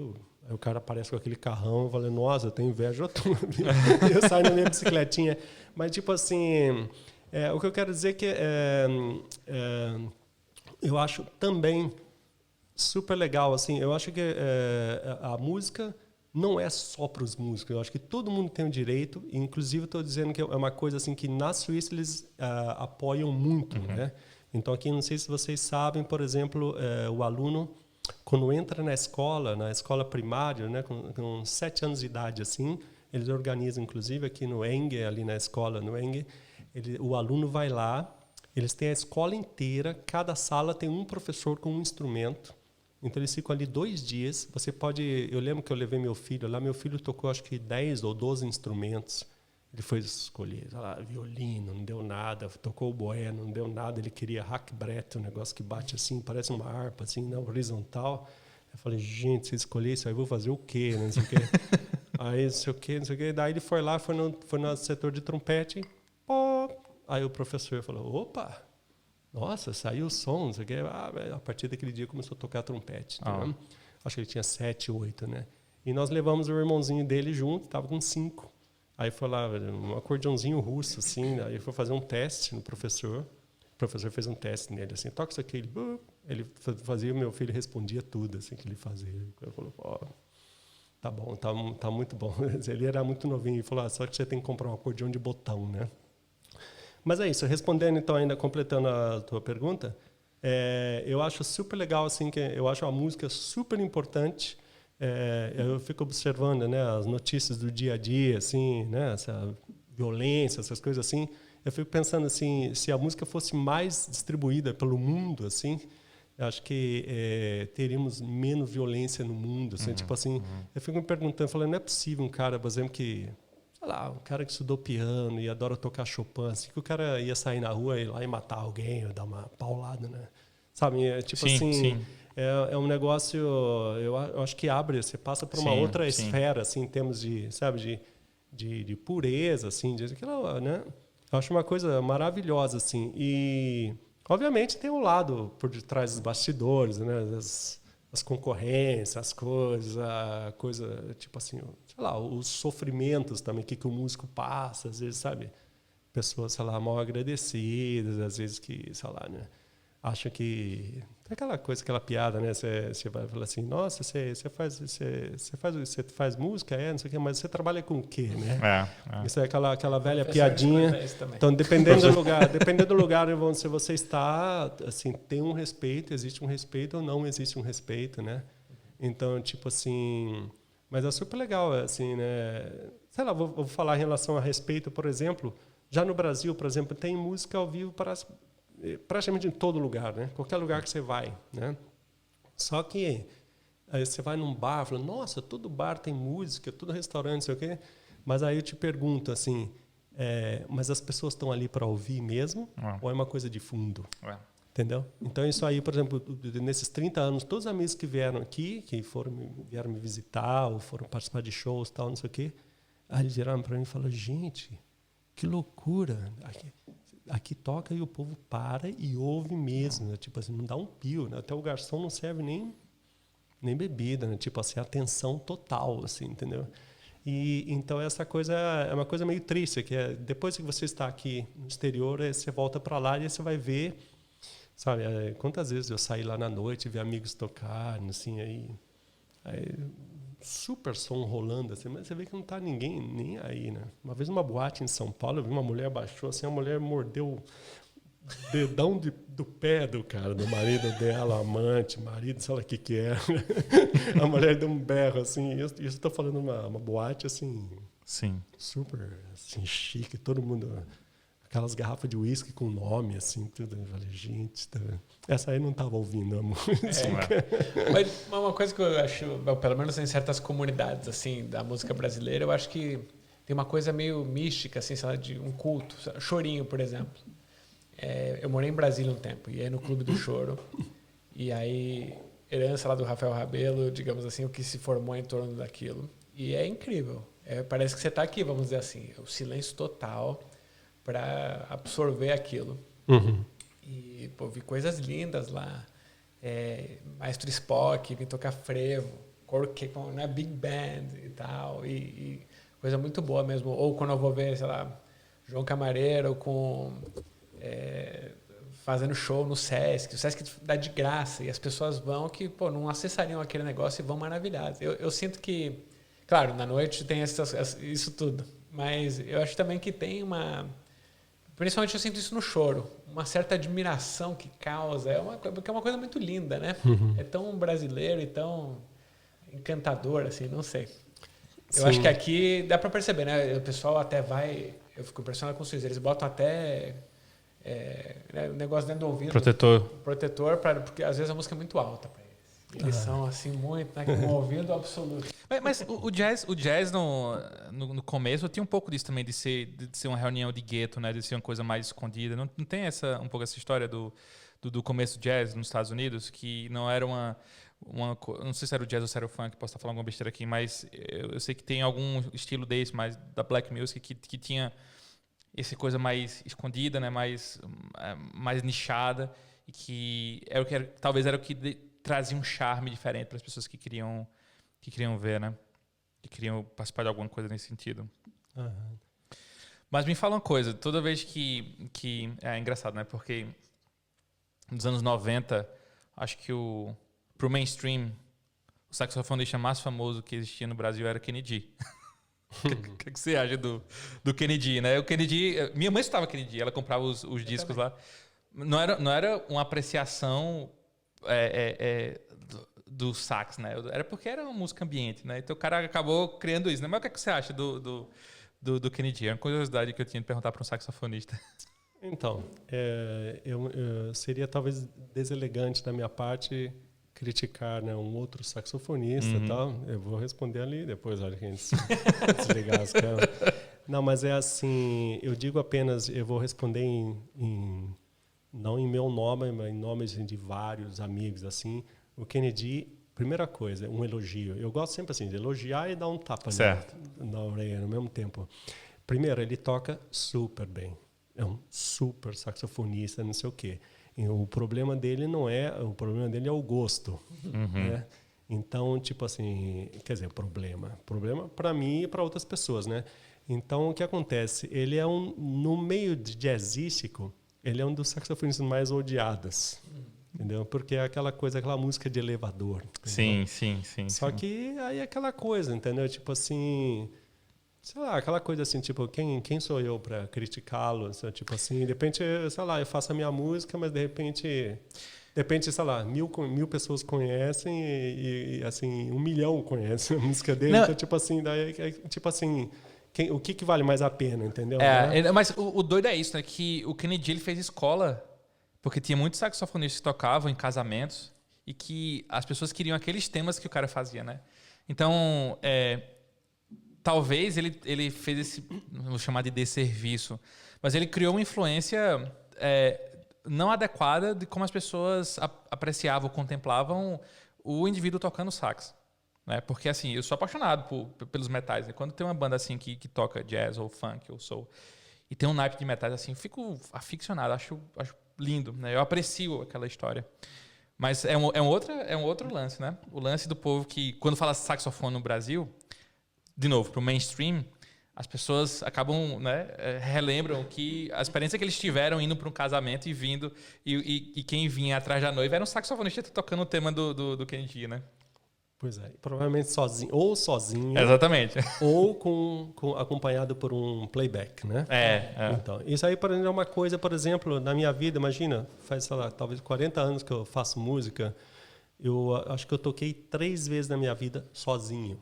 o cara aparece com aquele carrão, eu falei: nossa, eu tenho inveja da tua vida. Eu saio na minha bicicletinha. Mas, tipo assim, o que eu quero dizer é que eu acho também super legal, assim, eu acho que a música não é só para os músicos. Eu acho que todo mundo tem o direito, e inclusive estou dizendo que é uma coisa assim que na Suíça eles apoiam muito, né? Então aqui, não sei se vocês sabem, por exemplo, o aluno, quando entra na escola primária, né, com 7 anos de idade, assim, eles organizam, inclusive aqui no Enge, ali na escola no Enge, o aluno vai lá, eles têm a escola inteira, cada sala tem um professor com um instrumento. Então eles ficam ali 2 dias. Você pode... Eu lembro que eu levei meu filho lá. Meu filho tocou acho que 10 ou 12 instrumentos. Ele foi escolher violino, não deu nada. Tocou o boé, não deu nada. Ele queria hackbrett, um negócio que bate assim, parece uma harpa, assim, na horizontal. Eu falei: gente, se escolher isso aí, eu vou fazer o quê? Não sei o quê. Aí, não sei o quê, não sei o quê. Daí ele foi lá, foi no setor de trompete. Pô. Aí o professor falou: opa! Nossa, saiu o som, não sei o quê. A partir daquele dia começou a tocar trompete. Acho que ele tinha 7, 8, né? E nós levamos o irmãozinho dele junto, estava com 5. Aí foi lá, um acordeãozinho russo, assim. Aí foi fazer um teste no professor. O professor fez um teste nele, assim: toca isso aqui. Ele fazia, meu filho respondia tudo, assim, que ele fazia. Ele falou: tá bom, tá muito bom. Ele era muito novinho e falou: só que você tem que comprar um acordeão de botão, né? Mas é isso. Respondendo, então, ainda completando a tua pergunta, eu acho super legal, assim, que eu acho a música super importante. Eu fico observando, né, as notícias do dia a dia, assim, né, essa violência, essas coisas assim. Eu fico pensando assim, se a música fosse mais distribuída pelo mundo, assim, eu acho que teríamos menos violência no mundo. Assim, tipo assim, eu fico me perguntando, falando: não é possível um cara, por exemplo, que... sei lá, um cara que estudou piano e adora tocar Chopin, assim, que o cara ia sair na rua e ir lá e matar alguém, ou dar uma paulada, né? Sabe, tipo sim, assim, sim. É um negócio, eu acho que abre, você passa por uma outra esfera, assim, em termos de, sabe, de pureza, assim, de aquilo, né? Eu acho uma coisa maravilhosa, assim. E, obviamente, tem um lado por detrás dos bastidores, né? As concorrências, as coisas, a coisa, tipo assim, sei lá, os sofrimentos também que o músico passa, às vezes, sabe? Pessoas, sei lá, mal agradecidas, às vezes que, sei lá, né? Acham que... Tem aquela coisa, aquela piada, né? Você vai falar assim: nossa, você faz música, não sei o quê, mas você trabalha com o quê, né? Isso é aquela velha piadinha. Então, dependendo do lugar onde você está, assim, tem um respeito, existe um respeito ou não existe um respeito, né? Então, tipo assim... Mas é super legal, assim, né? Sei lá, vou falar em relação a respeito, por exemplo, Já no Brasil, por exemplo, tem música ao vivo para praticamente em todo lugar, né? Qualquer lugar que você vai, né? Só que aí você vai num bar, fala, nossa, todo bar tem música, todo restaurante, não sei o quê. Mas aí eu te pergunto assim, mas as pessoas estão ali para ouvir mesmo? Ou é uma coisa de fundo? Entendeu? Então, isso aí, por exemplo, nesses 30 anos, todos os amigos que vieram aqui, que vieram me visitar, ou foram participar de shows, tal, não sei o quê, aí eles viraram para mim e falaram, gente, que loucura! Aqui toca e o povo para e ouve mesmo, né? Tipo assim, não dá um pio, né? Até o garçom não serve nem bebida, né? Tipo assim, atenção total, assim, entendeu? E então essa coisa é uma coisa meio triste, que depois que você está aqui no exterior, você volta para lá e você vai ver, sabe? Quantas vezes eu saí lá na noite, vi amigos tocarem, assim, aí super som rolando, assim, mas você vê que não tá ninguém nem aí, né? Uma vez numa boate em São Paulo, eu vi uma mulher baixou, assim, a mulher mordeu o dedão do pé do cara, do marido dela, amante, marido, sei lá o que é. A mulher deu um berro, assim, isso eu estou falando uma boate, assim, sim, super assim, chique, todo mundo... Aquelas garrafas de uísque com nome, assim, tudo. Eu falei, gente, essa aí não estava ouvindo a música. Mas uma coisa que eu acho, pelo menos em certas comunidades, assim, da música brasileira, eu acho que tem uma coisa meio mística, assim, sei lá, de um culto. Chorinho, por exemplo. Eu morei em Brasília um tempo, e aí no Clube do Choro. E aí, herança lá do Rafael Rabelo, digamos assim, o que se formou em torno daquilo. E é incrível. Parece que você está aqui, vamos dizer assim. O silêncio total para absorver aquilo. Uhum. E pô, vi coisas lindas lá. Maestro Spock, vim tocar frevo, né, big band e tal. E coisa muito boa mesmo. Ou quando eu vou ver, sei lá, João Camareiro fazendo show no Sesc. O Sesc dá de graça e as pessoas vão que não acessariam aquele negócio e vão maravilhadas. Eu sinto que, claro, na noite tem isso tudo. Mas eu acho também que tem principalmente eu sinto isso no choro, uma certa admiração que causa, porque é uma coisa muito linda, né? Uhum. É tão brasileiro e tão encantador, assim, não sei. Eu Sim. acho que aqui dá para perceber, né? O pessoal até eu fico impressionado com vocês, eles botam até o negócio dentro do ouvido. Protetor, porque às vezes a música é muito alta para eles. Eles são assim muito, né, com um ouvido absoluto. Mas o jazz no começo tinha um pouco disso também, de ser uma reunião de gueto, né? De ser uma coisa mais escondida. Não tem um pouco essa história do começo do jazz nos Estados Unidos, que não era não sei se era o jazz ou se era o funk, posso estar falando alguma besteira aqui, mas eu sei que tem algum estilo desse, mais da black music, que tinha essa coisa mais escondida, né? Mais nichada, e que talvez era o que trazia um charme diferente para as pessoas que queriam ver, né? Que queriam participar de alguma coisa nesse sentido. Uhum. Mas me fala uma coisa, toda vez que é engraçado, né? Porque nos anos 90, acho que pro mainstream, o saxofonista mais famoso que existia no Brasil era Kennedy. O que você acha do Kennedy, né? O Kennedy, minha mãe escutava Kennedy, ela comprava os discos lá. Não era uma apreciação do sax, né? Era porque era uma música ambiente, né? Então o cara acabou criando isso, né? Mas o que você acha do Kennedy? É uma curiosidade que eu tinha de perguntar para um saxofonista. Então, eu seria talvez deselegante da minha parte criticar, né, um outro saxofonista e tal. Eu vou responder ali depois, olha que a gente desligar as câmeras. Não, mas é assim, eu digo apenas, eu vou responder não em meu nome, mas em nome de vários amigos, assim. O Kennedy, primeira coisa, um elogio. Eu gosto sempre assim, de elogiar e dar um tapa na orelha no mesmo tempo. Primeiro, ele toca super bem. É um super saxofonista, não sei o quê. E o problema dele o problema dele é o gosto, né? Então, tipo assim, quer dizer, problema para mim e para outras pessoas, né? Então, o que acontece? Ele é no meio de jazzístico, ele é um dos saxofonistas mais odiados, entendeu? Porque é aquela música de elevador. Sim. Só que aí é aquela coisa, entendeu? Tipo assim, sei lá, aquela coisa assim, tipo, quem sou eu para criticá-lo? Tipo assim, de repente, sei lá, eu faço a minha música, mas de repente, sei lá, mil pessoas conhecem e assim, 1 milhão conhecem a música dele. Não. Então, tipo assim, o que vale mais a pena, entendeu? Né? Mas o doido é isso, né? Que o Kennedy ele fez escola porque tinha muitos saxofonistas que tocavam em casamentos e que as pessoas queriam aqueles temas que o cara fazia, né? Então, talvez ele fez esse, vou chamar de desserviço, mas ele criou uma influência não adequada de como as pessoas apreciavam, contemplavam o indivíduo tocando sax. Né? Porque, assim, eu sou apaixonado pelos metais. Né? Quando tem uma banda assim que toca jazz ou funk ou soul e tem um naipe de metais assim, eu fico aficionado, acho lindo. Né? Eu aprecio aquela história. Mas é um outro lance, né? O lance do povo que, quando fala saxofone no Brasil, de novo, para o mainstream, as pessoas acabam, né, relembram que a experiência que eles tiveram indo para um casamento e vindo, e quem vinha atrás da noiva era um saxofonista tocando o tema do Kennedy, né? Pois é, provavelmente sozinho. Exatamente. Ou acompanhado por um playback, né? Então, isso aí, por exemplo, é uma coisa, por exemplo, na minha vida, imagina, faz, sei lá, talvez 40 anos que eu faço música, eu acho que eu toquei 3 vezes na minha vida sozinho.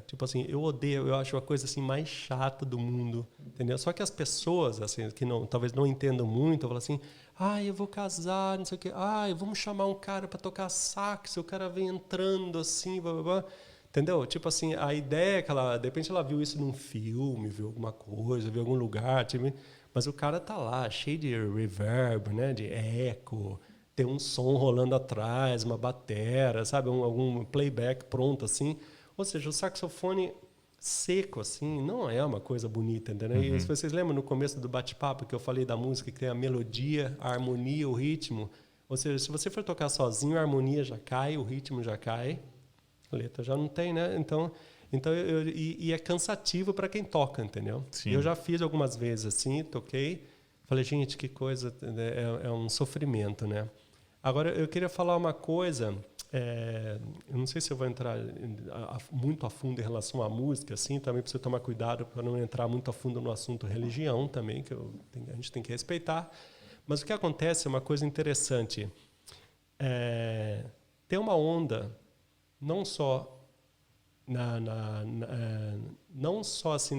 Tipo assim, eu odeio, eu acho a coisa assim mais chata do mundo, entendeu? Só que as pessoas assim que talvez não entendam muito, falam assim: eu vou casar, não sei o quê. Vamos chamar um cara para tocar sax, o cara vem entrando assim, blá, blá, blá. Entendeu? Tipo assim, a ideia é que de repente ela viu isso num filme, viu alguma coisa, viu algum lugar, tipo, mas o cara tá lá, cheio de reverb, né, de eco, tem um som rolando atrás, uma batera, sabe, algum playback pronto assim. Ou seja, o saxofone seco, assim, não é uma coisa bonita, entendeu? E se vocês lembram no começo do bate-papo que eu falei da música que tem a melodia, a harmonia, o ritmo. Ou seja, se você for tocar sozinho, a harmonia já cai, o ritmo já cai, a letra já não tem, né? Então e é cansativo para quem toca, entendeu? Sim. Eu já fiz algumas vezes assim, toquei, falei, gente, que coisa, é um sofrimento, né? Agora, eu queria falar uma coisa... eu não sei se eu vou entrar muito a fundo em relação à música, assim, também preciso tomar cuidado para não entrar muito a fundo no assunto religião também, que a gente tem que respeitar. Mas o que acontece é uma coisa interessante. Tem uma onda, não só assim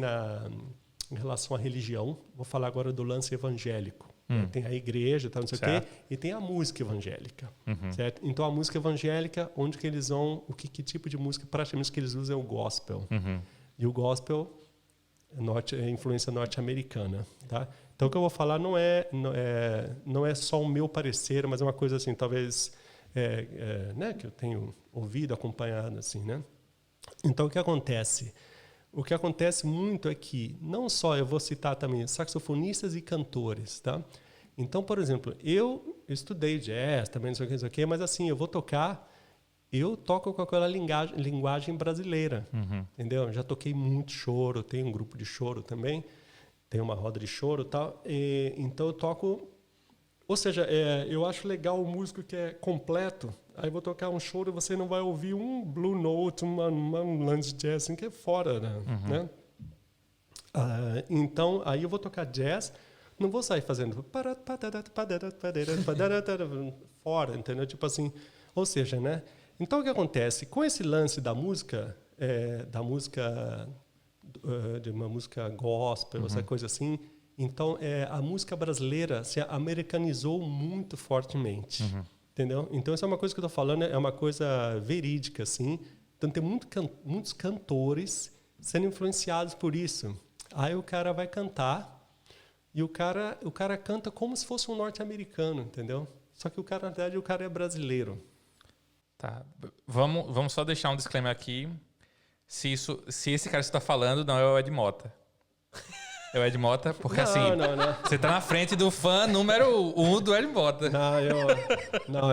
em relação à religião, vou falar agora do lance evangélico. Tem a igreja, não sei o quê, e tem a música evangélica, certo? Então a música evangélica, onde que eles vão, que tipo de música praticamente que eles usam é o gospel. E o gospel é influência norte-americana, tá? Então o que eu vou falar não é só o meu parecer, mas é uma coisa assim, talvez né, que eu tenho ouvido, acompanhado assim, né? Então o que acontece? O que acontece muito é que, não só, eu vou citar também saxofonistas e cantores, tá? Então, por exemplo, eu estudei jazz, também não sei o que, mas assim, eu toco com aquela linguagem brasileira, entendeu? Já toquei muito choro, tenho um grupo de choro também, tenho uma roda de choro e tal, então eu toco... Ou seja, eu acho legal o músico que é completo. Aí vou tocar um choro e você não vai ouvir um blue note, um lance de jazz assim, que é fora, né? Então, aí eu vou tocar jazz, não vou sair fazendo fora, entendeu? Tipo assim, ou seja, né? Então o que acontece? Com esse lance da música, de uma música gospel, essa coisa assim, então a música brasileira se americanizou muito fortemente. Entendeu? Então, isso é uma coisa que eu estou falando, é uma coisa verídica, assim. Então, tem muitos cantores sendo influenciados por isso. Aí o cara vai cantar e o cara canta como se fosse um norte-americano, entendeu? Só que na verdade, o cara é brasileiro. Tá. Vamos só deixar um disclaimer aqui. Se esse cara que você está falando não é o Ed Mota. É o Ed Mota, porque não. Você tá na frente do fã número 1 do Ed Mota.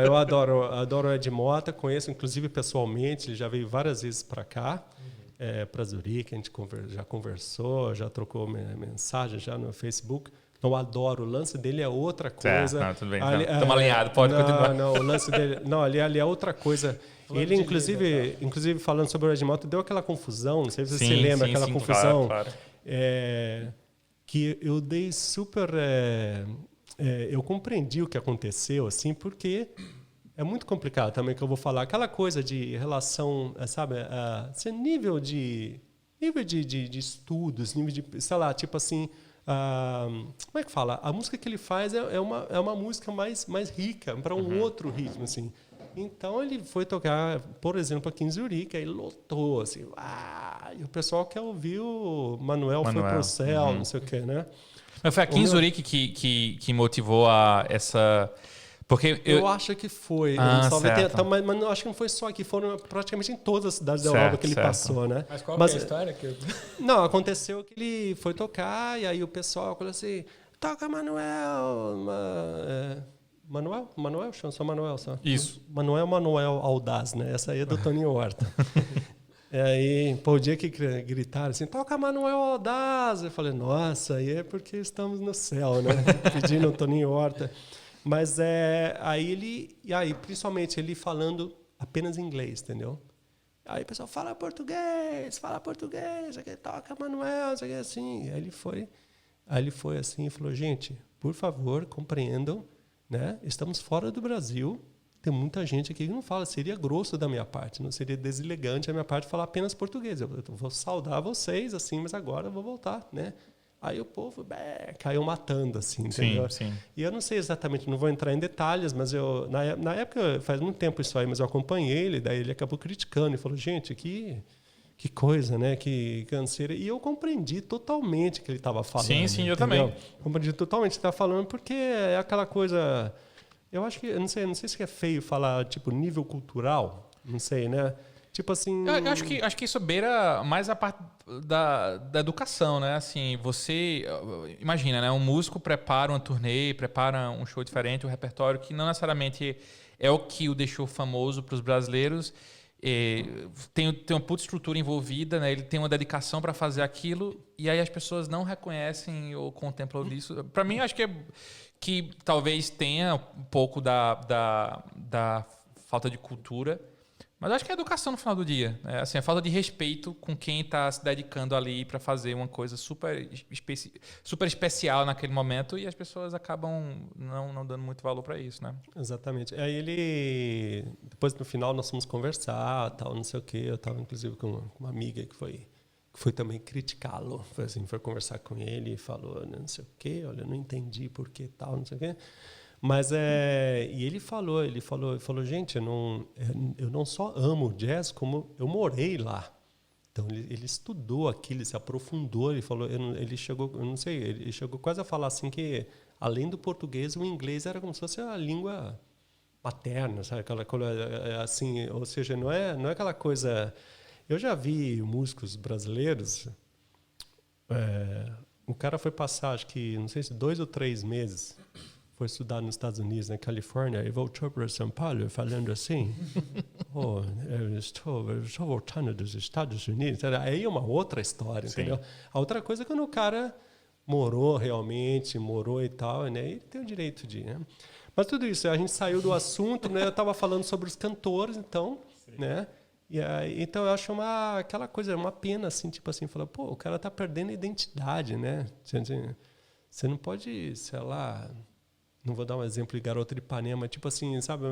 Eu adoro o Ed Mota, conheço inclusive pessoalmente, ele já veio várias vezes para cá, para Zurique, a gente já conversou, já trocou mensagem já no Facebook. Eu adoro, o lance dele é outra coisa. Não, tudo bem, estamos alinhados, pode continuar. Não, o lance dele, ali é outra coisa. Ele, inclusive, falando sobre o Ed Mota, deu aquela confusão, não sei se você lembra, aquela confusão. Claro. Que eu dei super... eu compreendi o que aconteceu, assim, porque é muito complicado também que eu vou falar. Aquela coisa de relação, sabe, nível de nível de estudos, nível de, sei lá, tipo assim, como é que fala? A música que ele faz é uma música mais rica, para um outro ritmo, assim. Então ele foi tocar, por exemplo, aqui em Zurique, aí lotou, assim, e o pessoal quer ouvir o Manuel foi pro céu, não sei o quê, né? Mas foi aqui em Zurique que motivou a essa... Porque eu acho que foi. Certo. Mas eu acho que não foi só aqui, foram praticamente em todas as cidades da Europa que ele passou, né? Mas qual que é a história? Não, aconteceu que ele foi tocar e aí o pessoal falou assim, toca Manuel... Manuel? Só Manuel, só. Isso. Manuel Audaz, né? Essa aí é do Toninho Horta. E aí, o dia que gritaram assim, toca Manuel Audaz. Eu falei, nossa, aí é porque estamos no céu, né? Pedindo o Toninho Horta. Mas aí principalmente ele falando apenas inglês, entendeu? Aí o pessoal fala português, aqui, toca Manuel, isso aqui assim. Aí ele foi assim e falou, gente, por favor, compreendam, né? Estamos fora do Brasil, tem muita gente aqui que não fala, seria grosso da minha parte, não seria deselegante da minha parte falar apenas português. Eu vou saudar vocês, assim, mas agora eu vou voltar, né? Aí o povo caiu matando, assim, entendeu? Sim. E eu não sei exatamente, não vou entrar em detalhes, mas na época, faz muito tempo isso aí, mas eu acompanhei ele, daí ele acabou criticando e falou, gente, que coisa, né? Que canseira. E eu compreendi totalmente o que ele estava falando. Sim, eu entendeu? também. Compreendi totalmente o que ele estava falando, porque é aquela coisa... Eu acho que... Eu não sei se é feio falar, tipo, nível cultural. Não sei, né? Tipo assim... Eu acho que isso beira mais a parte da educação, né? Assim, você... Imagina, né? Um músico prepara uma turnê, prepara um show diferente, um repertório que não necessariamente é o que o deixou famoso para os brasileiros. Tem uma puta estrutura envolvida, né? Ele tem uma dedicação para fazer aquilo e aí as pessoas não reconhecem ou contemplam isso. Para mim, acho que talvez tenha um pouco da falta de cultura, mas acho que é educação no final do dia, né? Assim, a falta de respeito com quem está se dedicando ali para fazer uma coisa super especial naquele momento e as pessoas acabam não dando muito valor para isso, né? Exatamente. Aí depois no final nós fomos conversar, tal, não sei o quê. Eu estava inclusive com uma amiga que foi também criticá-lo. Foi conversar com ele e falou, não sei o quê, olha, eu não entendi por que tal, não sei o quê. Mas e ele falou, gente, eu não só amo jazz, como eu morei lá. Então ele estudou aquilo, ele se aprofundou, ele falou, ele chegou, eu não sei, ele chegou quase a falar assim que além do português, o inglês era como se fosse a língua materna, sabe? Aquela coisa assim, ou seja, não é aquela coisa. Eu já vi músicos brasileiros. O cara foi passar, acho que, não sei se 2 ou 3 meses, foi estudar nos Estados Unidos, na Califórnia, e voltou para São Paulo falando assim, eu estou voltando dos Estados Unidos. Aí é uma outra história, Sim. entendeu? A outra coisa é quando o cara morou e tal, né? Ele tem o direito de... Né? Mas tudo isso, a gente saiu do assunto, né? Eu estava falando sobre os cantores, então, né? E aí, então eu acho aquela coisa, uma pena, assim, tipo assim, falar, pô, o cara tá perdendo a identidade, né? Você não pode, sei lá... Não vou dar um exemplo de Garota de Ipanema, tipo assim, sabe,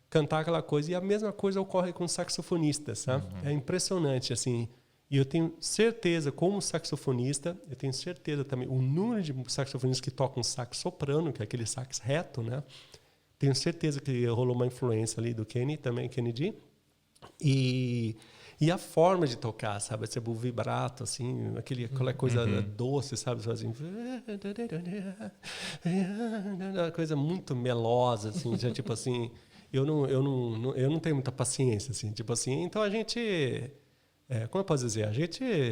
cantar aquela coisa. E a mesma coisa ocorre com saxofonistas, sabe? É impressionante, assim. E eu tenho certeza, como saxofonista, eu tenho certeza também, o número de saxofonistas que tocam sax soprano, que é aquele sax reto, né? Tenho certeza que rolou uma influência ali do Kennedy. E a forma de tocar, sabe? Esse vibrato, assim, aquela coisa doce, sabe? Assim, coisa muito melosa, assim, já, tipo assim. Eu não tenho muita paciência, assim, tipo assim. Então a gente, como eu posso dizer,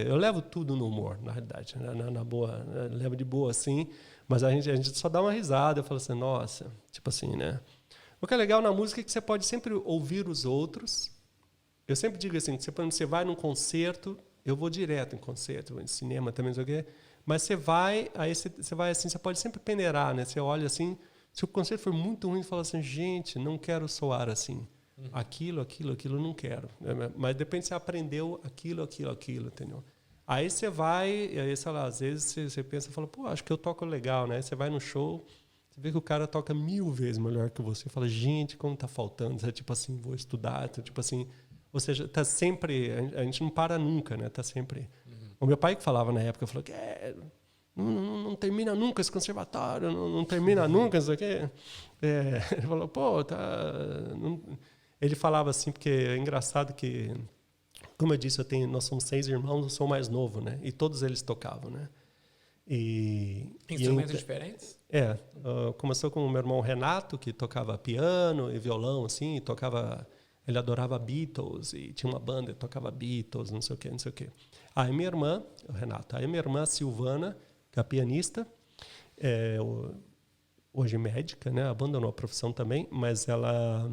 eu levo tudo no humor, na realidade, na boa, levo de boa, assim. Mas a gente só dá uma risada, eu falo assim, nossa, tipo assim, né? O que é legal na música é que você pode sempre ouvir os outros. Eu sempre digo assim, você vai num concerto, eu vou direto em concerto, em cinema também, não sei o quê, mas você vai assim, você pode sempre peneirar, né? Você olha assim, se o concerto for muito ruim, você fala assim, gente, não quero soar assim. Aquilo, não quero. Mas de repente você aprendeu aquilo, entendeu? Aí você vai, e aí, sei lá, às vezes você pensa, fala, pô, acho que eu toco legal, né? Você vai no show, você vê que o cara toca 1000 vezes melhor que você, fala, gente, como tá faltando? Você, tipo assim, vou estudar, tipo assim... Ou seja, tá sempre, a gente não para nunca, né? Tá sempre O meu pai que falava na época, falou que não termina nunca esse conservatório, não termina nunca isso aqui. Ele falou, pô, tá... Ele falava assim, porque é engraçado que, como eu disse, nós somos 6 irmãos, eu sou o mais novo, né? E todos eles tocavam, né? Instrumentos diferentes? Começou com o meu irmão Renato, que tocava piano e violão, assim, e tocava... Ele adorava Beatles, e tinha uma banda que tocava Beatles, não sei o quê. Aí minha irmã, o Renato, aí minha irmã Silvana, que é a pianista, hoje médica, né? Abandonou a profissão também, mas ela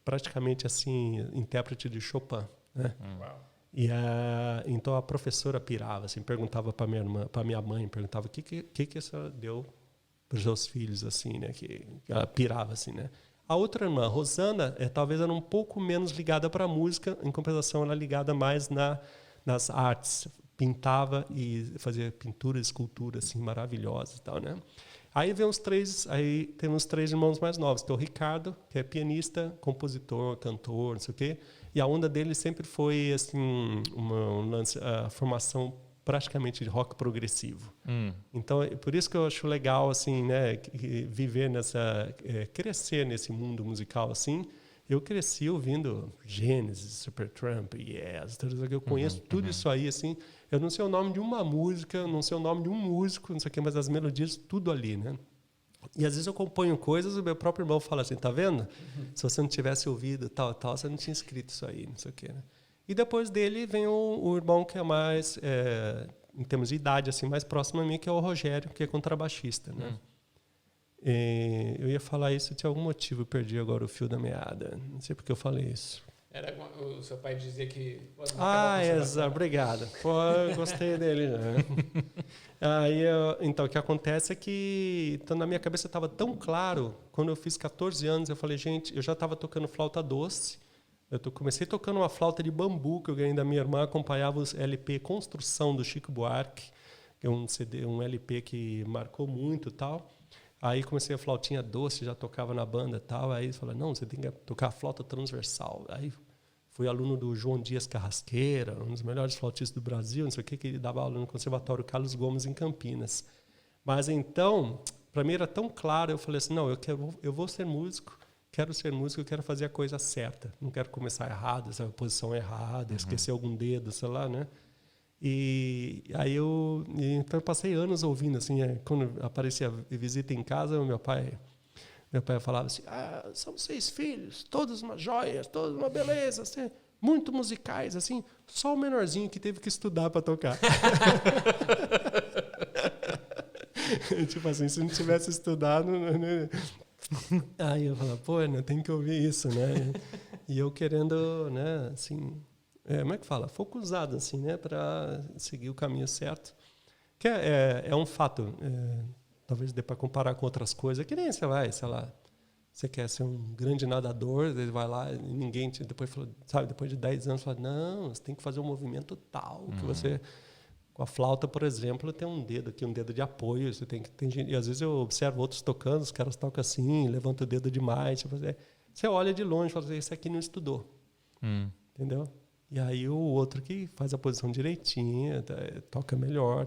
praticamente assim, intérprete de Chopin, né? Uau. E então a professora pirava, assim, perguntava para minha mãe, perguntava o que essa deu para os seus filhos, assim, né? Que ela pirava, assim, né? A outra irmã, Rosana, talvez era um pouco menos ligada para a música, em compensação, ela ligada mais nas artes, pintava e fazia pintura e escultura assim maravilhosas e tal, né? Aí temos 3 irmãos mais novos, que é o Ricardo, que é pianista, compositor, cantor, não sei o quê. E a onda dele sempre foi assim a formação praticamente de rock progressivo. Então, por isso que eu acho legal assim, né, viver crescer nesse mundo musical assim. Eu cresci ouvindo Genesis, Supertramp, Yes, eu conheço tudo isso aí assim. Eu não sei o nome de uma música, não sei o nome de um músico, não sei o quê, mas as melodias tudo ali, né? E às vezes eu componho coisas, o meu próprio irmão fala assim, tá vendo? Se você não tivesse ouvido tal, você não tinha escrito isso aí, não sei o quê, né? E depois dele vem o irmão que é mais, em termos de idade, assim, mais próximo a mim, que é o Rogério, que é contrabaixista, né? Eu ia falar isso, tinha algum motivo, eu perdi agora o fio da meada. Não sei porque eu falei isso. O seu pai dizia que... Obrigado. Pô, eu gostei dele. Né? Então, o que acontece é que então, na minha cabeça estava tão claro, quando eu fiz 14 anos, eu falei, gente, eu já estava tocando flauta doce, comecei tocando uma flauta de bambu que eu ganhei da minha irmã, acompanhava os LP Construção do Chico Buarque, que é um LP que marcou muito e tal. Aí comecei a flautinha doce, já tocava na banda e tal. Aí falei, não, você tem que tocar a flauta transversal. Aí fui aluno do João Dias Carrasqueira, um dos melhores flautistas do Brasil, não sei o que ele dava aula no Conservatório Carlos Gomes, em Campinas. Mas então, para mim era tão claro, eu falei assim, não, eu vou ser músico, quero ser músico, eu quero fazer a coisa certa. Não quero começar errado, essa posição errada, esquecer algum dedo, sei lá, né? E aí então eu passei anos ouvindo assim, quando aparecia visita em casa, meu pai falava assim, são 6 filhos, todos uma joia, todos uma beleza, assim, muito musicais, assim, só o menorzinho que teve que estudar para tocar. Tipo assim, se não tivesse estudado, né? Aí eu falava, pô, não tem que ouvir isso, né? E eu querendo, né, assim, como é que fala? Focusado, assim, né, para seguir o caminho certo. Que é um fato, talvez dê para comparar com outras coisas, que nem você vai, sei lá, você quer ser um grande nadador, ele vai lá e ninguém depois fala, sabe, depois de 10 anos fala, não, você tem que fazer um movimento tal, que você, com a flauta, por exemplo, tem um dedo aqui, um dedo de apoio, você tem gente, e às vezes eu observo outros tocando, os caras tocam assim, levantam o dedo demais, você olha de longe e fala, esse aqui não estudou, entendeu? E aí o outro que faz a posição direitinha, toca melhor,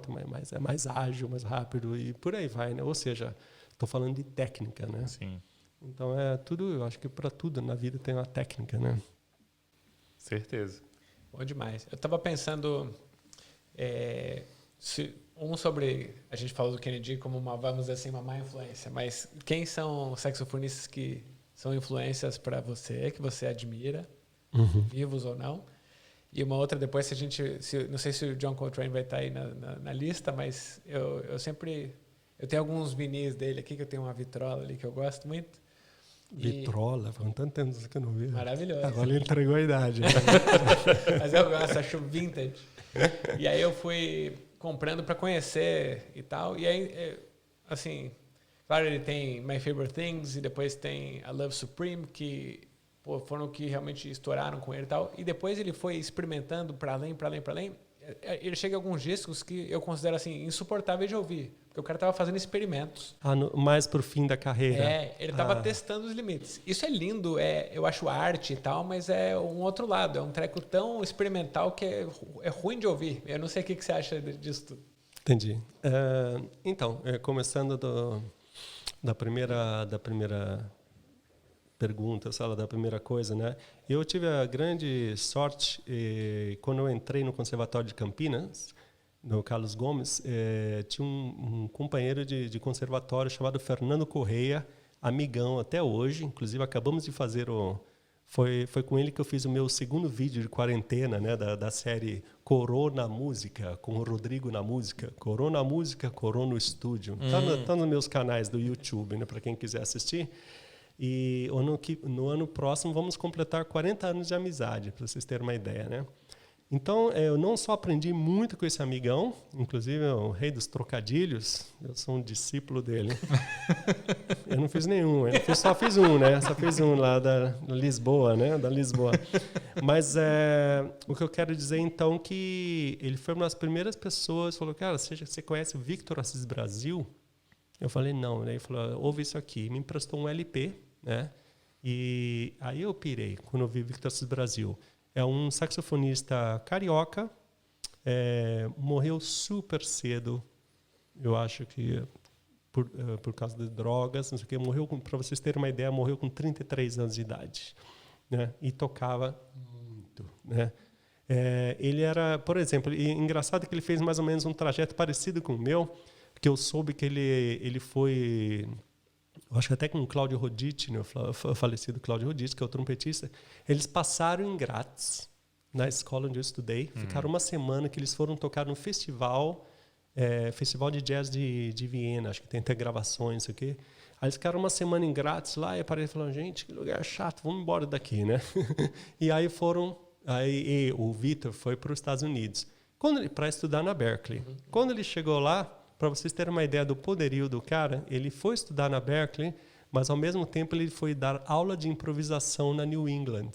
é mais ágil, mais rápido e por aí vai, né? Ou seja, estou falando de técnica, né? Sim. Então tudo, eu acho que para tudo na vida tem uma técnica, né? Certeza. Bom demais. Eu estava pensando sobre, a gente falou do Kennedy como vamos dizer assim, uma má influência, mas quem são saxofonistas que são influências para você, que você admira, vivos ou não? E uma outra depois, não sei se o John Coltrane vai estar aí na lista, mas eu tenho alguns vinis dele aqui, que eu tenho uma vitrola ali que eu gosto muito. Vitrola, faz tanto tempo que eu não vi. Maravilhoso. Agora ele entregou a idade. Né? Mas eu gosto, acho vintage. E aí eu fui comprando para conhecer e tal. E aí, assim, claro, ele tem My Favorite Things e depois tem A Love Supreme, que foram que realmente estouraram com ele e tal. E depois ele foi experimentando para além. ele chega a alguns discos que eu considero assim insuportáveis de ouvir, porque o cara tava fazendo experimentos. Mais pro fim da carreira. Ele tava testando os limites. Isso é lindo, eu acho arte e tal, mas é um outro lado, é um treco tão experimental que é ruim de ouvir. Eu não sei o que você acha disso tudo. Entendi. Então, começando da primeira pergunta, da primeira coisa, né? Eu tive a grande sorte, quando eu entrei no Conservatório de Campinas, no Carlos Gomes, tinha um companheiro de conservatório chamado Fernando Correia, amigão até hoje, inclusive acabamos de fazer foi com ele que eu fiz o meu segundo vídeo de quarentena, né, da série Corona Música, com o Rodrigo na música. Corona Música, Corona Estúdio. Tá nos meus canais do YouTube, né, para quem quiser assistir. E no ano próximo vamos completar 40 anos de amizade, para vocês terem uma ideia, né? Então, eu não só aprendi muito com esse amigão, inclusive é o rei dos trocadilhos, eu sou um discípulo dele. Eu não fiz nenhum, só fiz um, né? Só fiz um lá da Lisboa, né? Da Lisboa. Mas o que eu quero dizer, então, que ele foi uma das primeiras pessoas, falou, cara, você conhece o Victor Assis Brasil? Eu falei, não. Ele falou, ouve isso aqui. Me emprestou um LP, né? E aí eu pirei quando eu vi Victor Assis Brasil. É um saxofonista carioca, morreu super cedo, eu acho que por causa de drogas, não sei o que, morreu, para vocês terem uma ideia, morreu com 33 anos de idade, né? E tocava muito, né? Ele era, por exemplo, e engraçado que ele fez mais ou menos um trajeto parecido com o meu, porque eu soube que ele foi, eu acho que até com o Claudio Roditi, né, o falecido Claudio Roditi, que é o trompetista, eles passaram em grátis na escola onde eu estudei. Ficaram uma semana que eles foram tocar no festival de jazz de Viena, acho que tem até gravações, isso aqui. Aí eles ficaram uma semana em grátis lá, e eu parei e falei, gente, que lugar chato, vamos embora daqui, né? E aí o Victor foi para os Estados Unidos para estudar na Berklee. Quando ele chegou lá, para vocês terem uma ideia do poderio do cara, ele foi estudar na Berklee, mas ao mesmo tempo ele foi dar aula de improvisação na New England,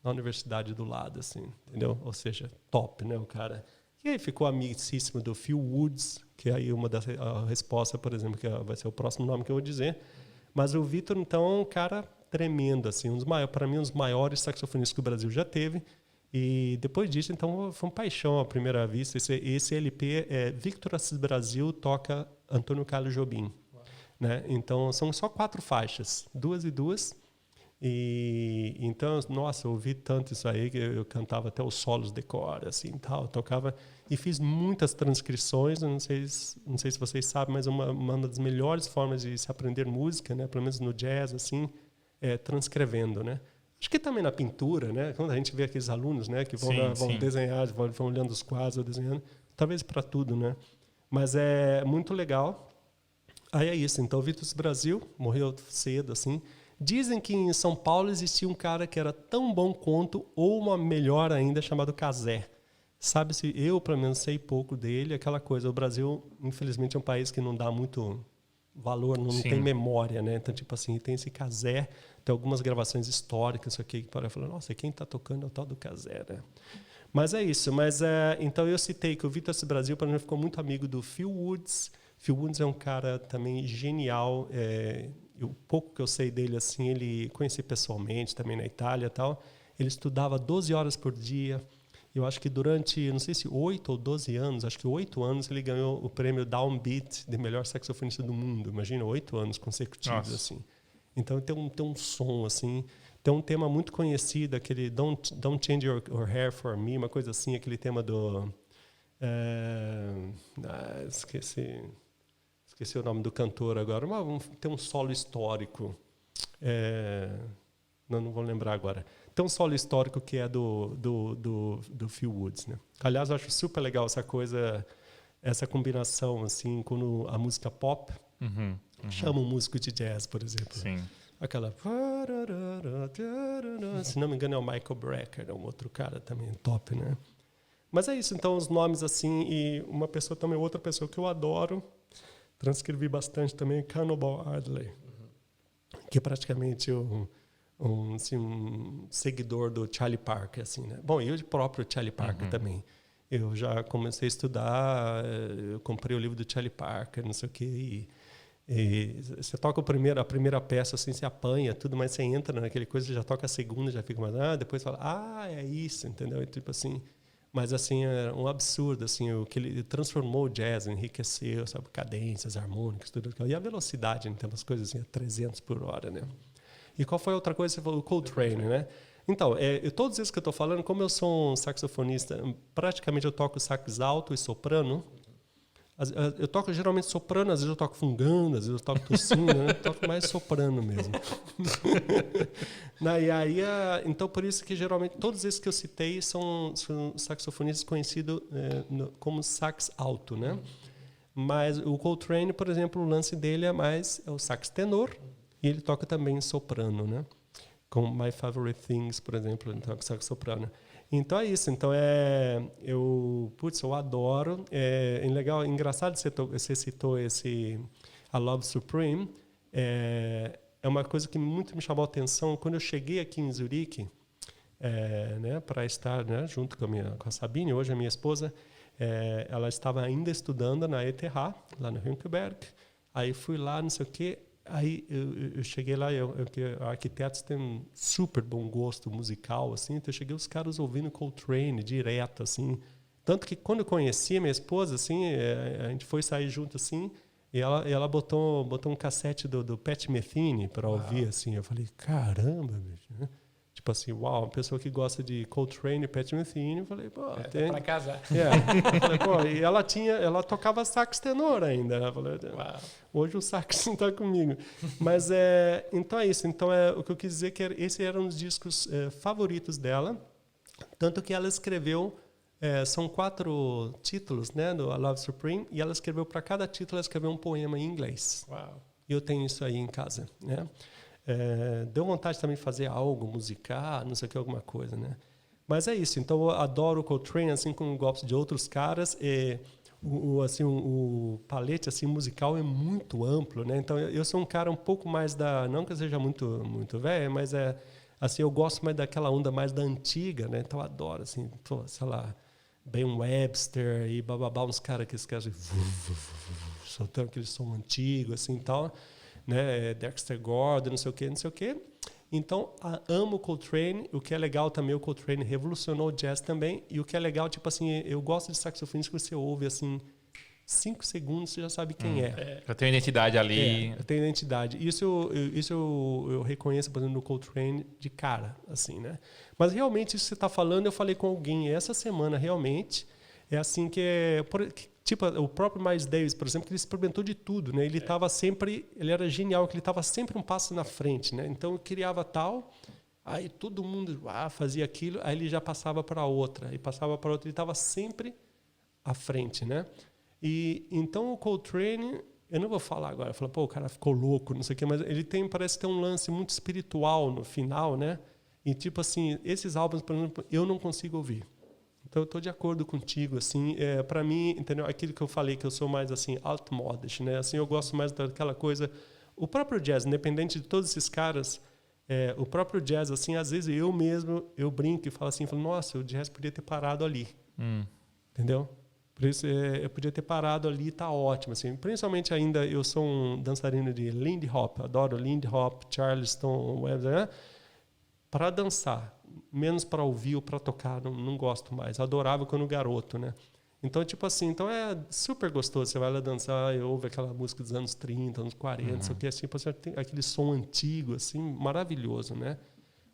na universidade do lado, assim, entendeu? Ou seja, top, né, o cara. E aí ficou amicíssimo do Phil Woods, que é aí uma das respostas, por exemplo, que vai ser o próximo nome que eu vou dizer. Mas o Victor, então, é um cara tremendo, assim, para mim, um dos maiores saxofonistas que o Brasil já teve. E depois disso, então, foi uma paixão à primeira vista. Esse LP é Victor Assis Brasil toca Antônio Carlos Jobim. Né? Então, são só 4 faixas, 2 e 2. E então, nossa, eu ouvi tanto isso aí que eu cantava até os solos de cor, assim, tal, tocava e fiz muitas transcrições. Eu não sei se vocês sabem, mas uma das melhores formas de se aprender música, né, pelo menos no jazz, assim, é transcrevendo, né? Acho que também na pintura, né? Quando a gente vê aqueles alunos, né, que vão desenhar, vão olhando os quadros, desenhando, talvez para tudo, né? Mas é muito legal. Aí é isso. Então, Victor Brasil morreu cedo, assim. Dizem que em São Paulo existia um cara que era tão bom quanto, ou uma melhor ainda, chamado Cazé. Sabe-se, eu, pelo menos, sei pouco dele, aquela coisa. O Brasil, infelizmente, é um país que não dá muito valor, não tem memória, né? Então, tipo assim, tem esse Cazé, tem algumas gravações históricas, isso aqui, que para falar, nossa, quem está tocando é o tal do Cazé, né? Mas é isso. Então, eu citei que o Victor Assis Brasil, para mim, ficou muito amigo do Phil Woods. Phil Woods é um cara também genial. O pouco que eu sei dele, assim, ele conheci pessoalmente também na Itália e tal. Ele estudava 12 horas por dia. Eu acho que durante, não sei se 8 ou 12 anos, acho que 8 anos ele ganhou o prêmio Downbeat de melhor saxofonista do mundo. Imagina, 8 anos consecutivos. Nossa. Assim. Então tem um som, assim. Tem um tema muito conhecido, aquele Don't Change Your Hair For Me, uma coisa assim, aquele tema do... Esqueci o nome do cantor agora. Tem um solo histórico. Não vou lembrar agora. Tem um solo histórico que é do Phil Woods, né? Aliás, eu acho super legal essa coisa, essa combinação, assim, quando a música pop chama um músico de jazz, por exemplo. Sim. Aquela... Se não me engano, é o Michael Brecker, é um outro cara também top, né? Mas é isso. Então, os nomes, assim, e uma pessoa também, outra pessoa que eu adoro, transcrevi bastante também, Cannonball Adderley, que é praticamente um seguidor do Charlie Parker, assim, né? Bom, eu de próprio Charlie Parker também. eu já comecei a estudar, eu comprei o livro do Charlie Parker, não sei o quê, e você toca a primeira peça, assim, você apanha tudo, mas você entra naquele coisa, você já toca a segunda, já fica mais, depois fala, é isso, entendeu? E, tipo assim, mas assim, é um absurdo, assim, o que ele transformou o jazz, enriqueceu, sabe, cadências, harmônicas, tudo aquilo. E a velocidade, então, as coisas assim, a 300 por hora, né? E qual foi a outra coisa? Você falou o Coltrane, né? Então, todos esses que eu estou falando, como eu sou um saxofonista, praticamente eu toco sax alto e soprano. Eu toco geralmente soprano, às vezes eu toco fungando, às vezes eu toco tossindo, né? Eu toco mais soprano mesmo. E aí, então, por isso que geralmente todos esses que eu citei são saxofonistas conhecidos como sax alto, né? Mas o Coltrane, por exemplo, o lance dele é o sax tenor e ele toca também soprano, né? Com My Favorite Things, por exemplo, ele toca sax soprano. Então é isso. Então eu adoro. É legal, engraçado você citou esse A Love Supreme. É uma coisa que muito me chamou a atenção quando eu cheguei aqui em Zurique, né, para estar, né, junto com a Sabine, hoje a minha esposa. Ela estava ainda estudando na ETH, lá no Hünkeberg. Aí fui lá, não sei o quê. Aí eu cheguei lá, arquitetos têm um super bom gosto musical, assim, então eu cheguei os caras ouvindo Coltrane direto, assim. Tanto que quando eu conheci a minha esposa, assim, a gente foi sair junto, assim, e ela botou um cassete do Pat Metheny para ouvir, assim. Eu falei, caramba, bicho, né? Tipo assim, uau, uma pessoa que gosta de Coltrane e Pat Metheny, eu falei, pô, tem... para casar. Eu falei, pô, e ela tocava sax tenor ainda. Eu falei, hoje o sax não está comigo. Mas então é isso. Então o que eu quis dizer é que esses eram os discos favoritos dela, tanto que ela escreveu, são 4 títulos, né, do A Love Supreme, e ela escreveu para cada título, ela escreveu um poema em inglês. Uau. E eu tenho isso aí em casa, né? Deu vontade também de fazer algo, musicar, não sei o que, alguma coisa, né? Mas é isso. Então, eu adoro o Coltrane, assim como eu gosto de outros caras. O palete assim, musical é muito amplo, né? Então, eu sou um cara um pouco mais não que eu seja muito, muito velho, mas assim, eu gosto mais daquela onda mais da antiga, né? Então, eu adoro, assim, sei lá, Ben Webster e bababá, uns caras que esquecem, soltando aquele som antigo, assim, e tal. Né, Dexter Gordon, não sei o quê. Então, amo o Coltrane. O que é legal também, o Coltrane revolucionou o jazz também. E o que é legal, tipo assim, eu gosto de saxofonistas que você ouve, assim, 5 segundos, você já sabe quem é. Já tem identidade ali. Tem identidade. Isso eu reconheço, por exemplo, no Coltrane de cara, assim, né? Mas realmente, isso que você está falando, eu falei com alguém essa semana, realmente. É assim que tipo, o próprio Miles Davis, por exemplo, que ele experimentou de tudo, né? Ele ele era genial, que ele estava sempre um passo na frente, né? Então, eu criava tal, aí todo mundo fazia aquilo, aí ele já passava para outra, e passava para outra, ele estava sempre à frente, né? E então o Coltrane, eu não vou falar agora, falar, pô, o cara ficou louco, não sei o quê, mas ele parece ter um lance muito espiritual no final, né? E tipo assim, esses álbuns, por exemplo, eu não consigo ouvir. Então, eu estou de acordo contigo, assim, para mim, entendeu? Aquilo que eu falei, que eu sou mais, assim, altmodish, né? Assim, eu gosto mais daquela coisa... O próprio jazz, independente de todos esses caras, o próprio jazz, assim, às vezes eu mesmo, eu brinco e falo assim, nossa, o jazz podia ter parado ali, entendeu? Por isso, eu podia ter parado ali, tá ótimo, assim. Principalmente ainda, eu sou um dançarino de Lindy Hop, adoro Lindy Hop, Charleston, Webs, né? Para dançar, menos para ouvir ou para tocar, não gosto mais. Adorava quando garoto, né? Então, tipo assim, então é super gostoso. Você vai lá dançar e ouve aquela música dos anos 30, anos 40, sei o que, assim, tem aquele som antigo, assim, maravilhoso, né?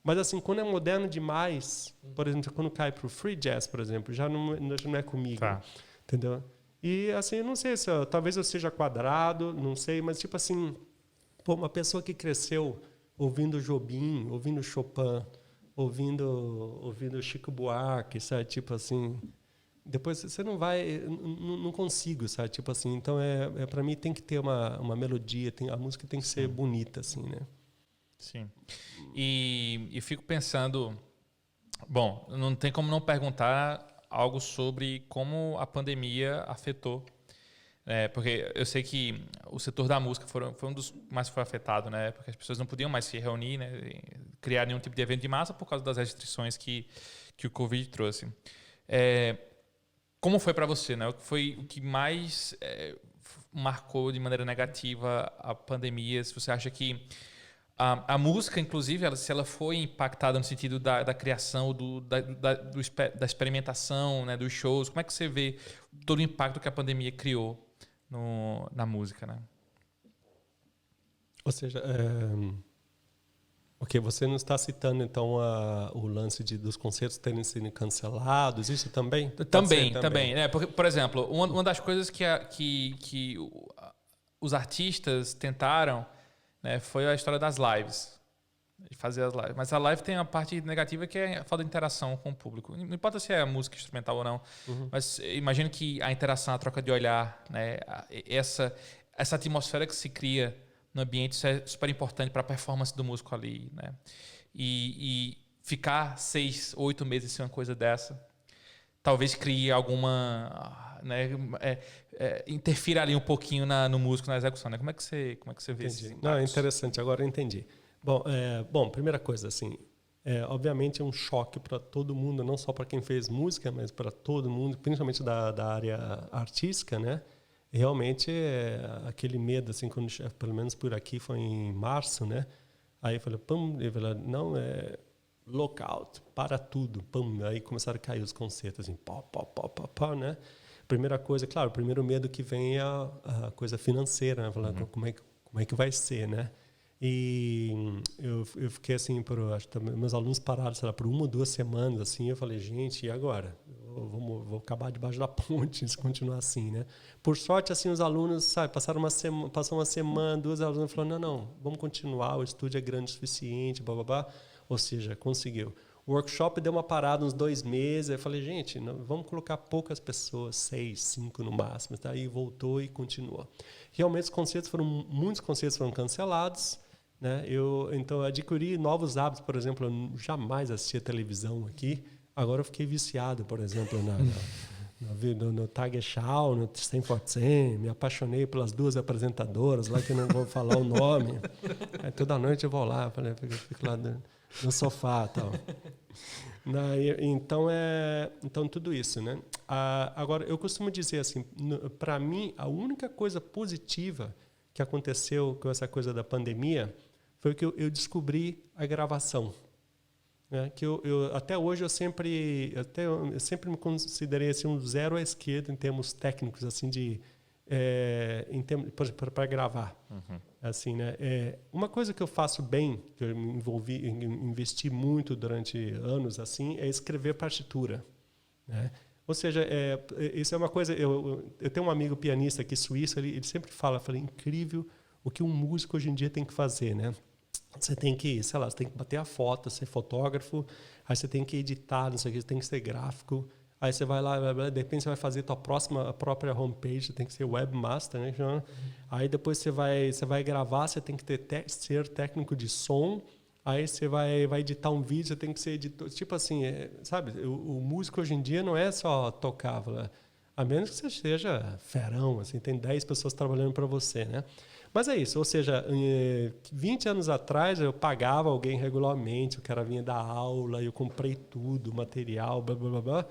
Mas, assim, quando é moderno demais, por exemplo, quando cai para o free jazz, por exemplo, já não é comigo, entendeu? E, assim, eu não sei se talvez eu seja quadrado, não sei, mas, tipo assim, pô, uma pessoa que cresceu ouvindo Jobim, ouvindo Chopin, ouvindo Chico Buarque, sabe? Tipo assim, depois você não vai, não consigo, sabe? Tipo assim, então para mim tem que ter uma melodia, a música tem que ser bonita, assim, né? Sim. E fico pensando, bom, não tem como não perguntar algo sobre como a pandemia afetou. Porque eu sei que o setor da música foi um dos mais foi afetado, né? Porque as pessoas não podiam mais se reunir, né? Criar nenhum tipo de evento de massa por causa das restrições que o Covid trouxe. Como foi para você, né? O que foi o que mais marcou de maneira negativa a pandemia? Se você acha que a música, inclusive, se ela foi impactada no sentido da criação, da experimentação, né, dos shows, como é que você vê todo o impacto que a pandemia criou na música, né? Ou seja, ok, você não está citando então o lance dos concertos terem sido cancelados, isso também? Também. Né? Porque, por exemplo, uma das coisas que os artistas tentaram, né, foi a história das lives, de fazer as lives. Mas a live tem a parte negativa que é a falta de interação com o público. Não importa se é música instrumental ou não, mas imagino que a interação, a troca de olhar, né, essa atmosfera que se cria no ambiente, isso é super importante para a performance do músico ali, né? E ficar 6, 8 meses sem uma coisa dessa, talvez crie alguma, né, interfira ali um pouquinho no músico, na execução, né? Como é que você vê isso? Não, é interessante, agora eu entendi. Bom, primeira coisa, assim, obviamente é um choque para todo mundo, não só para quem fez música, mas para todo mundo, principalmente da área artística, né? Realmente aquele medo, assim, quando, pelo menos por aqui foi em março, né? Aí eu falei, não, lockout, para tudo, pum. Aí começaram a cair os concertos, assim, pó, né? Primeira coisa, claro, o primeiro medo que vem é a coisa financeira, né? Falando, como é que vai ser, né? E eu fiquei assim, acho que meus alunos pararam, sei lá, por 1 ou 2 semanas, assim, eu falei, gente, e agora? Vou acabar debaixo da ponte se continuar assim, né? Por sorte, assim, os alunos, sabe, passou uma semana, 2 alunos falaram, não, vamos continuar, o estúdio é grande o suficiente, blá, blá, blá. Ou seja, conseguiu. O workshop deu uma parada uns 2 meses, eu falei, gente, vamos colocar poucas pessoas, 6, 5 no máximo, tá? Aí voltou e continuou. Realmente, muitos concertos foram cancelados, né? Então, eu adquiri novos hábitos, por exemplo, eu jamais assistia televisão aqui, agora eu fiquei viciado, por exemplo, no Tagesschau, no 100%, me apaixonei pelas 2 apresentadoras lá, que eu não vou falar o nome. Aí, toda noite eu vou lá, fico lá no sofá e tal. Então, tudo isso, né? Agora, eu costumo dizer assim, para mim, a única coisa positiva que aconteceu com essa coisa da pandemia foi que eu descobri a gravação. Né? Que até hoje eu sempre me considerei assim, um zero à esquerda em termos técnicos, assim, para gravar. Assim, né? Uma coisa que eu faço bem, que eu investi muito durante anos, assim, é escrever partitura. Né? Ou seja, isso é uma coisa... Eu tenho um amigo pianista aqui suíço, ele sempre fala, incrível o que um músico hoje em dia tem que fazer, né? Você tem que, sei lá, você tem que bater a foto, ser fotógrafo, aí você tem que editar, não sei o que, você tem que ser gráfico, aí você vai lá, de repente você vai fazer a própria homepage, você tem que ser webmaster, né? Aí depois você vai gravar, você tem que ser técnico de som, aí você vai editar um vídeo, você tem que ser editor, tipo assim, sabe? O músico hoje em dia não é só tocar, a menos que você seja ferão, assim, tem 10 pessoas trabalhando para você, né? Mas é isso, ou seja, 20 anos atrás eu pagava alguém regularmente, o cara vinha dar aula, eu comprei tudo, material, blá, blá, blá, blá,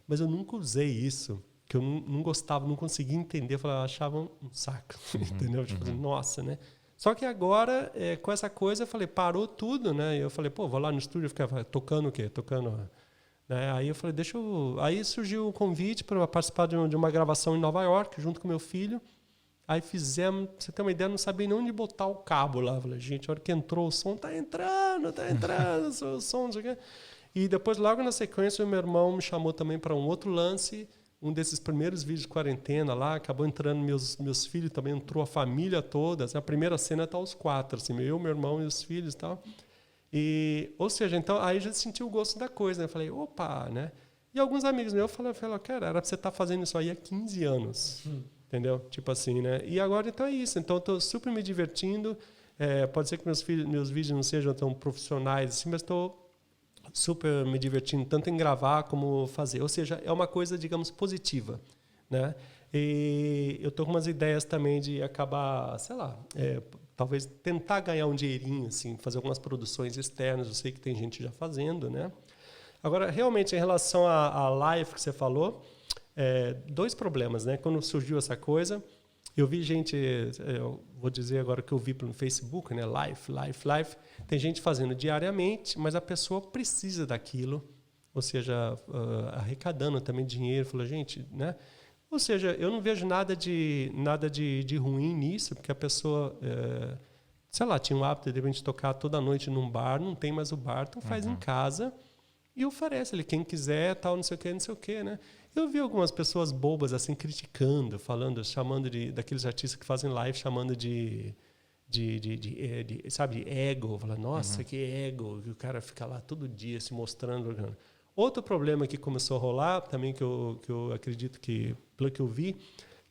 mas eu nunca usei isso, que eu não gostava, não conseguia entender, eu achava um saco, entendeu? Tipo, nossa, né? Só que agora, com essa coisa, eu falei, parou tudo, né? E eu falei, vou lá no estúdio, ficava tocando o quê? Né? Aí eu falei, Aí surgiu o convite para participar de uma gravação em Nova York, junto com meu filho. Aí fizemos, pra você ter uma ideia, não sabia nem onde botar o cabo lá. Eu falei, gente, a hora que entrou o som, tá entrando, o som, não sei o quê. E depois, logo na sequência, o meu irmão me chamou também para um outro lance, um desses primeiros vídeos de quarentena lá, acabou entrando meus filhos também, entrou a família toda. Assim, a primeira cena tá os 4, assim, eu, meu irmão e os filhos e tal. Ou seja, então, aí já senti o gosto da coisa, né? Eu falei, opa, né? E alguns amigos meus falaram, cara, era pra você estar fazendo isso aí há 15 anos. Entendeu? Tipo assim, né? E agora, então, é isso. Então, eu estou super me divertindo. Pode ser que meus vídeos não sejam tão profissionais assim, mas estou super me divertindo, tanto em gravar como fazer. Ou seja, é uma coisa, digamos, positiva, né? E eu estou com umas ideias também de acabar, sei lá, talvez tentar ganhar um dinheirinho, assim, fazer algumas produções externas. Eu sei que tem gente já fazendo, né? Agora, realmente, em relação à live que você falou... dois problemas, né? Quando surgiu essa coisa, eu vi gente, eu vou dizer agora que eu vi no Facebook, né? Live. Tem gente fazendo diariamente, mas a pessoa precisa daquilo, ou seja, arrecadando também dinheiro. Falou, gente, né? Ou seja, eu não vejo nada de ruim nisso, porque a pessoa, sei lá, tinha um hábito de repente tocar toda noite num bar, não tem mais o bar, então faz em casa e oferece ali, quem quiser, tal, não sei o que, né? Eu vi algumas pessoas bobas assim criticando, chamando daqueles artistas que fazem live, chamando de sabe, de ego, falando, nossa, que ego, que o cara fica lá todo dia se mostrando. Outro problema que começou a rolar, também que eu acredito que, pelo que eu vi,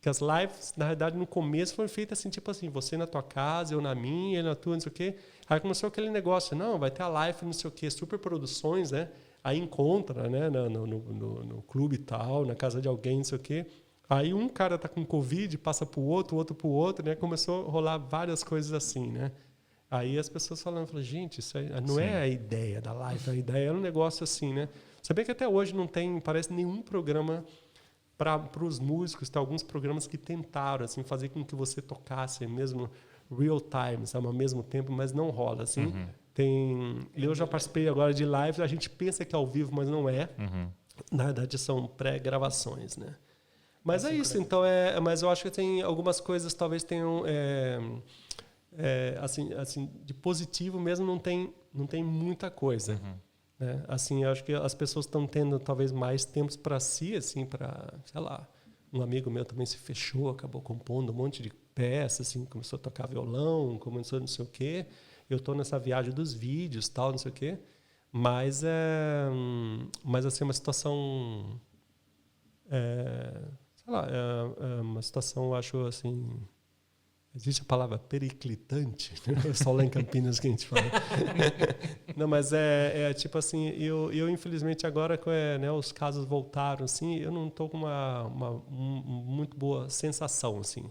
que as lives, na verdade, no começo foram feitas assim, tipo assim, você na tua casa, eu na minha, ele na tua, não sei o quê. Aí começou aquele negócio, não, vai ter a live, não sei o quê, super produções, né? Aí encontra, né, no clube e tal, na casa de alguém, não sei o quê. Aí um cara tá com Covid, passa pro outro, o outro pro outro, né? Começou a rolar várias coisas assim, né? Aí as pessoas falam, gente, isso aí não é a ideia da live, a ideia é um negócio assim, né? Sabia que até hoje não tem, parece, nenhum programa para os músicos. Tem alguns programas que tentaram assim, fazer com que você tocasse mesmo real time, sabe, ao mesmo tempo, mas não rola assim. Eu já participei agora de lives, a gente pensa que é ao vivo, mas não é. Na verdade, são pré-gravações, né? Mas é isso, então, mas eu acho que tem algumas coisas, talvez tenham, assim, de positivo mesmo, não tem muita coisa. Né? Assim, eu acho que as pessoas estão tendo, talvez, mais tempos para si, assim, para, sei lá, um amigo meu também se fechou, acabou compondo um monte de peças, assim, começou a tocar violão, começou não sei o quê. Eu estou nessa viagem dos vídeos, tal, não sei o quê. Mas assim, uma situação, sei lá, uma situação, eu acho, assim, existe a palavra periclitante, né? Só lá em Campinas que a gente fala. Não, mas tipo assim, eu infelizmente agora, né, os casos voltaram, assim, eu não estou com uma muito boa sensação, assim.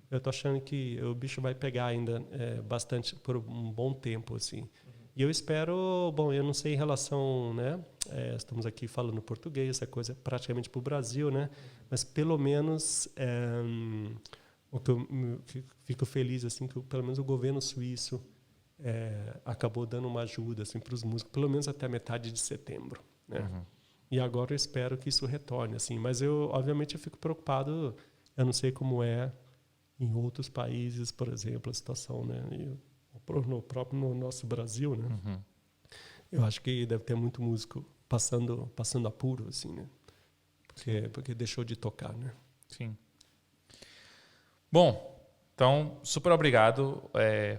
Eu estou achando que o bicho vai pegar ainda bastante por um bom tempo, assim. E eu espero, bom, eu não sei em relação, né, estamos aqui falando português, essa coisa praticamente para o Brasil, né, mas pelo menos o que eu fico feliz, assim, que pelo menos o governo suíço acabou dando uma ajuda, assim, para os músicos, pelo menos até a metade de setembro, né. E agora eu espero que isso retorne, assim, mas obviamente eu fico preocupado, eu não sei como é em outros países, por exemplo, a situação, né? No nosso Brasil, né? Eu acho que deve ter muito músico passando apuro, assim, né? Porque deixou de tocar, né? Sim. Bom, então, super obrigado,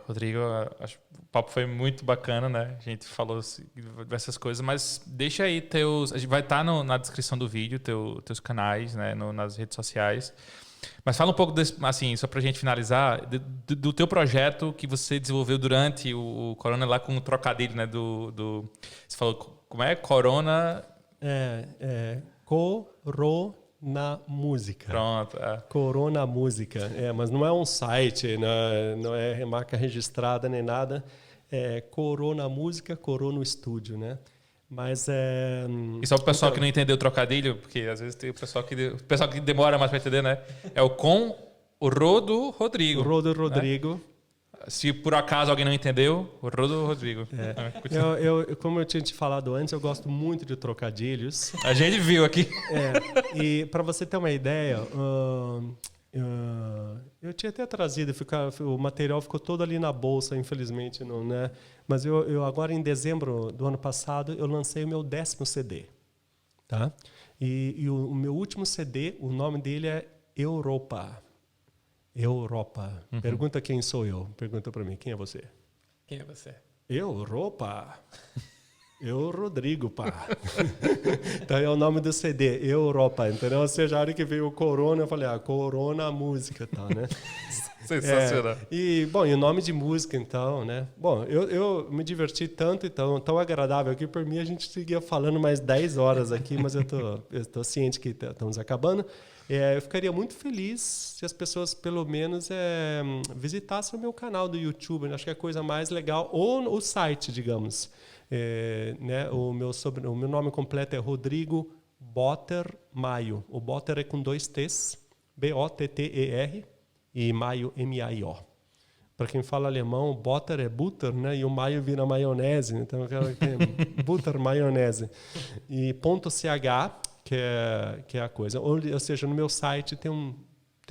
Rodrigo. Acho que o papo foi muito bacana, né? A gente falou dessas coisas, mas deixa aí a gente vai estar na descrição do vídeo, teus canais, né? Nas redes sociais. Mas fala um pouco, assim, só pra gente finalizar, do teu projeto que você desenvolveu durante o Corona lá com o trocadilho, né? Você falou, como é? Corona... Corona Música. Pronto. Corona Música. Mas não é um site, não é marca registrada nem nada. É Corona Música, Corona Estúdio, né? Mas E só para o pessoal que não entendeu o trocadilho, porque às vezes tem o pessoal que demora mais para entender, né? É o Rodo Rodrigo. O Rodo Rodrigo. Né? Se por acaso alguém não entendeu, o Rodo Rodrigo. Como eu tinha te falado antes, eu gosto muito de trocadilhos. A gente viu aqui. E para você ter uma ideia, eu tinha até trazido, o material ficou todo ali na bolsa, infelizmente, não, né? Mas eu agora, em dezembro do ano passado, eu lancei o meu 10º CD. Tá? E o meu último CD, o nome dele é Europa. Pergunta quem sou eu. Pergunta para mim, quem é você? Quem é você? Europa. Eu, Rodrigo, pá. Então é o nome do CD, Europa, entendeu? Ou seja, a hora que veio o Corona, eu falei, Corona Música, tal, né? Sensacional. E o nome de música, então, né? Bom, eu me diverti tanto, então, tão agradável aqui, por mim a gente seguia falando mais 10 horas aqui, mas eu tô ciente que estamos acabando. Eu ficaria muito feliz se as pessoas, pelo menos, visitassem o meu canal do YouTube, né? Acho que é a coisa mais legal, ou o site, digamos. Né? O meu nome completo é Rodrigo Botter Maio. O Botter é com 2 T's, B-O-T-T-E-R, e Maio, M-A-I-O. Para quem fala alemão, Botter é butter, né? E o maio vira maionese. Então, butter, maionese. E .ch, que é a coisa. Ou seja, no meu site tem um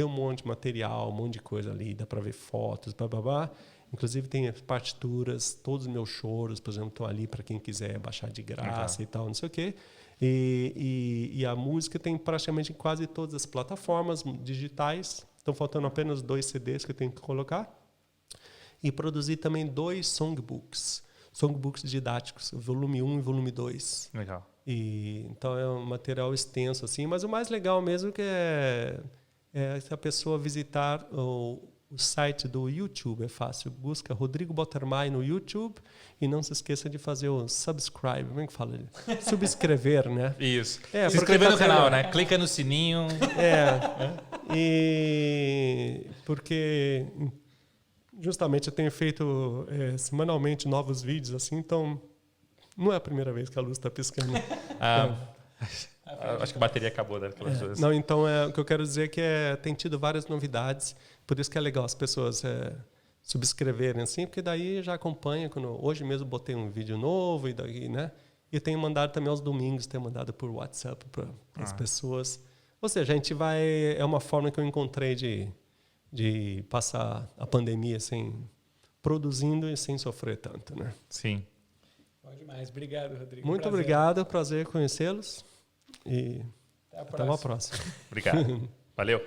monte de material, um monte de coisa ali. Dá para ver fotos, blá. Inclusive tem partituras, todos os meus choros, por exemplo, estão ali para quem quiser baixar de graça e tal, não sei o quê. E a música tem praticamente em quase todas as plataformas digitais. Estão faltando apenas 2 CDs que eu tenho que colocar. E produzi também 2 songbooks didáticos, volume 1 e volume 2. Legal. Então é um material extenso, assim, mas o mais legal mesmo que é se a pessoa visitar o site do YouTube, é fácil. Busca Rodrigo Bottermai no YouTube e não se esqueça de fazer o subscribe. Como é que fala? Subscrever, né? Isso. Se inscrever no canal, né? Clica no sininho. Porque justamente eu tenho feito semanalmente novos vídeos, assim, então não é a primeira vez que a luz está piscando. Acho que a bateria acabou daquelas duas. Não, então o que eu quero dizer é que tem tido várias novidades, por isso que é legal as pessoas subscreverem assim, porque daí já acompanha. Hoje mesmo botei um vídeo novo e daí, né? E tenho mandado também aos domingos, tenho mandado por WhatsApp para as pessoas. Ou seja, a gente é uma forma que eu encontrei de passar a pandemia produzindo e sem sofrer tanto, né? Sim. Bom demais. Obrigado, Rodrigo. Muito obrigado, prazer conhecê-los e até uma próxima. Obrigado. Valeu.